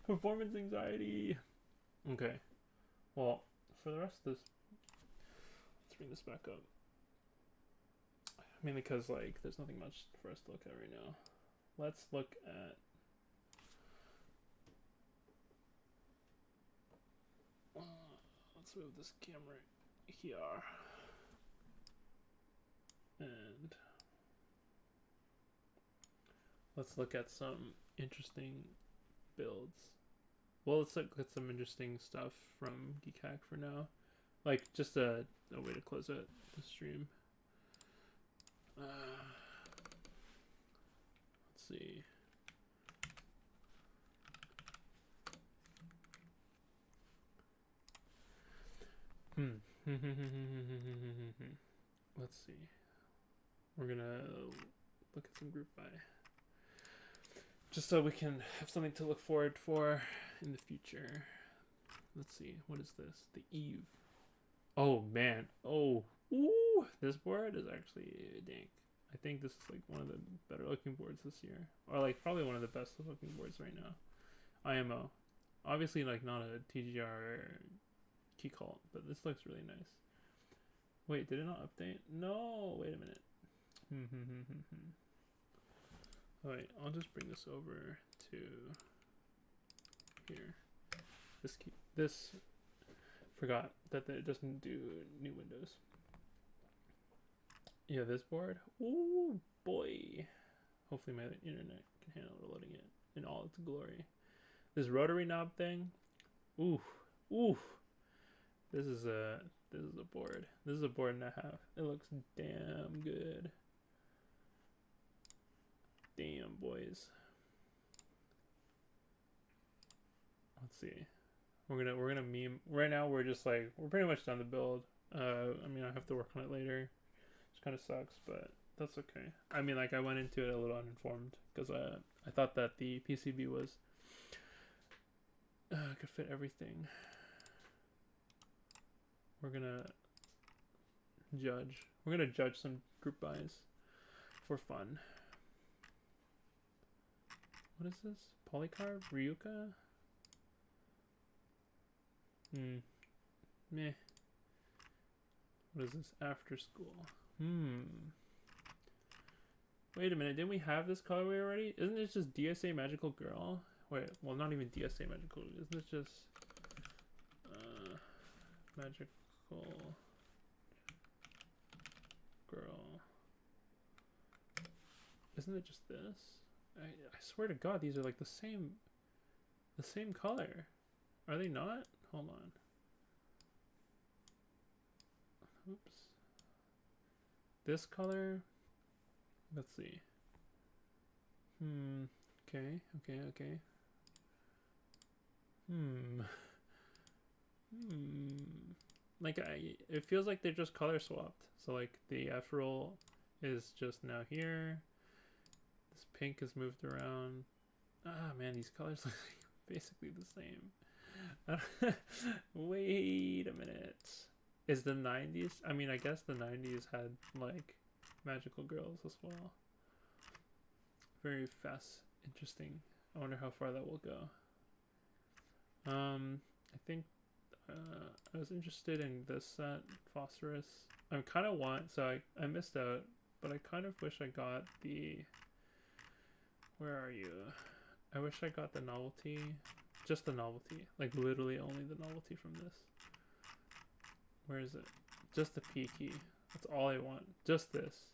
Performance anxiety. Okay. Well, for the rest of this, let's bring this back up. Mainly because, like, there's nothing much for us to look at right now. Let's look at... let's move this camera here. And let's look at some interesting builds. Well, let's look at some interesting stuff from Geekhack for now. Like, just a way to close out the stream. Let's see. Let's see. We're gonna look at some group buy, just so we can have something to look forward for in the future. let's see, what is this? The Eve. Oh man, oh, ooh, this board is actually dank. I think this is like one of the better looking boards this year, or like probably one of the best looking boards right now. IMO, obviously like not a TGR or key cult, but this looks really nice. Wait, did it not update? No, wait a minute. Alright, I'll just bring this over to here. This forgot that it doesn't do new windows. Yeah, this board. Ooh boy. Hopefully my internet can handle loading it in all its glory. This rotary knob thing. Oof. Oof. This is a board. This is a board and a half. It looks damn good. Damn boys. Let's see. We're gonna meme right now. We're just like we're pretty much done the build. I mean I have to work on it later, which kind of sucks, but that's okay. I mean like I went into it a little uninformed because I thought that the PCB was could fit everything. We're gonna judge some group buys for fun. What is this? Polycarb? Ryuka? Meh. What is this? After school. Wait a minute, didn't we have this colorway already? Isn't this just DSA Magical Girl? Wait, well not even DSA Magical. Isn't this just Magical Girl? Isn't it just this? I swear to God, these are like the same color. Are they not? Hold on. Oops. This color. Let's see. Okay. Like it feels like they're just color swapped. So like the F roll is just now here. This pink is moved around. Ah man, these colors look like basically the same. Wait a minute. Is the 90s? I mean, I guess the 90s had like magical girls as well. Very fast, interesting. I wonder how far that will go. I think I was interested in this set, Phosphorus. I kind of want, so I missed out, but I kind of wish I got the, where are you? I wish I got the novelty, just the novelty, like literally only the novelty from this. Where is it? Just the P key. That's all I want. Just this,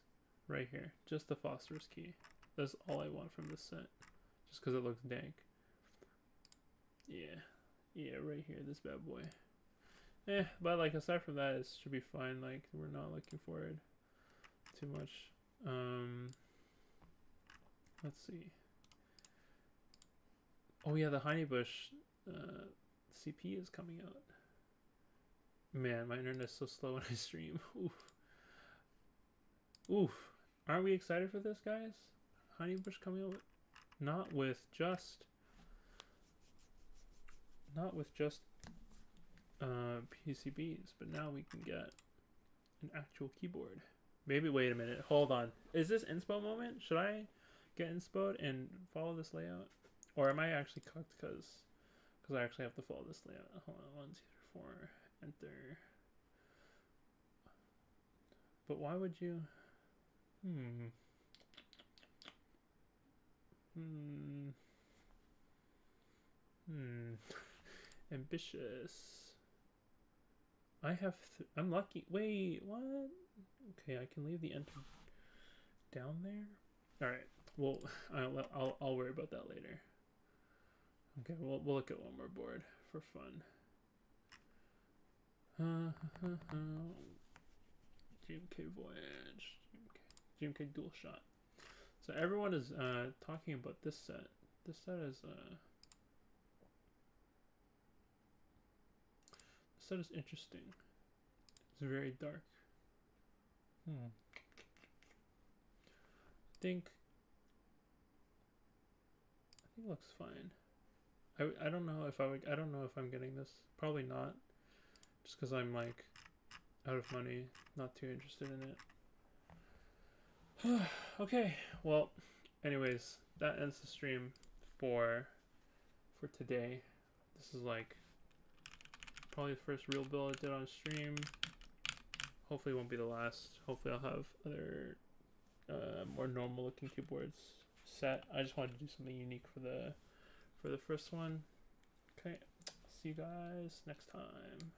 right here. Just the Phosphorus key. That's all I want from this set. Just because it looks dank. Yeah, right here, this bad boy. But like aside from that, it should be fine. Like we're not looking forward too much. Let's see. Oh yeah, the Honeybush CP is coming out. Man, my internet's so slow when I stream. Oof. Aren't we excited for this, guys? Honeybush coming out with, not with just PCBs, but now we can get an actual keyboard. Maybe, wait a minute, hold on. Is this inspo moment? Should I get inspoed and follow this layout? Or am I actually cooked because I actually have to follow this layout? Hold on, 1, 2, 3, 4, enter. But why would you? Ambitious. I'm lucky. Wait, what? Okay, I can leave the enter down there. All right. Well, I'll worry about that later. Okay, we'll look at one more board for fun. GMK Voyage, GMK Dual Shot. So everyone is talking about this set. This set is interesting. It's very dark. I think it looks fine. I don't know if I don't know if I'm getting this. Probably not. Just because I'm like out of money, not too interested in it. Okay, well, anyways, that ends the stream for today. This is like probably the first real build I did on stream. Hopefully it won't be the last. Hopefully I'll have other more normal looking keyboards set. I just wanted to do something unique for the first one. Okay, see you guys next time.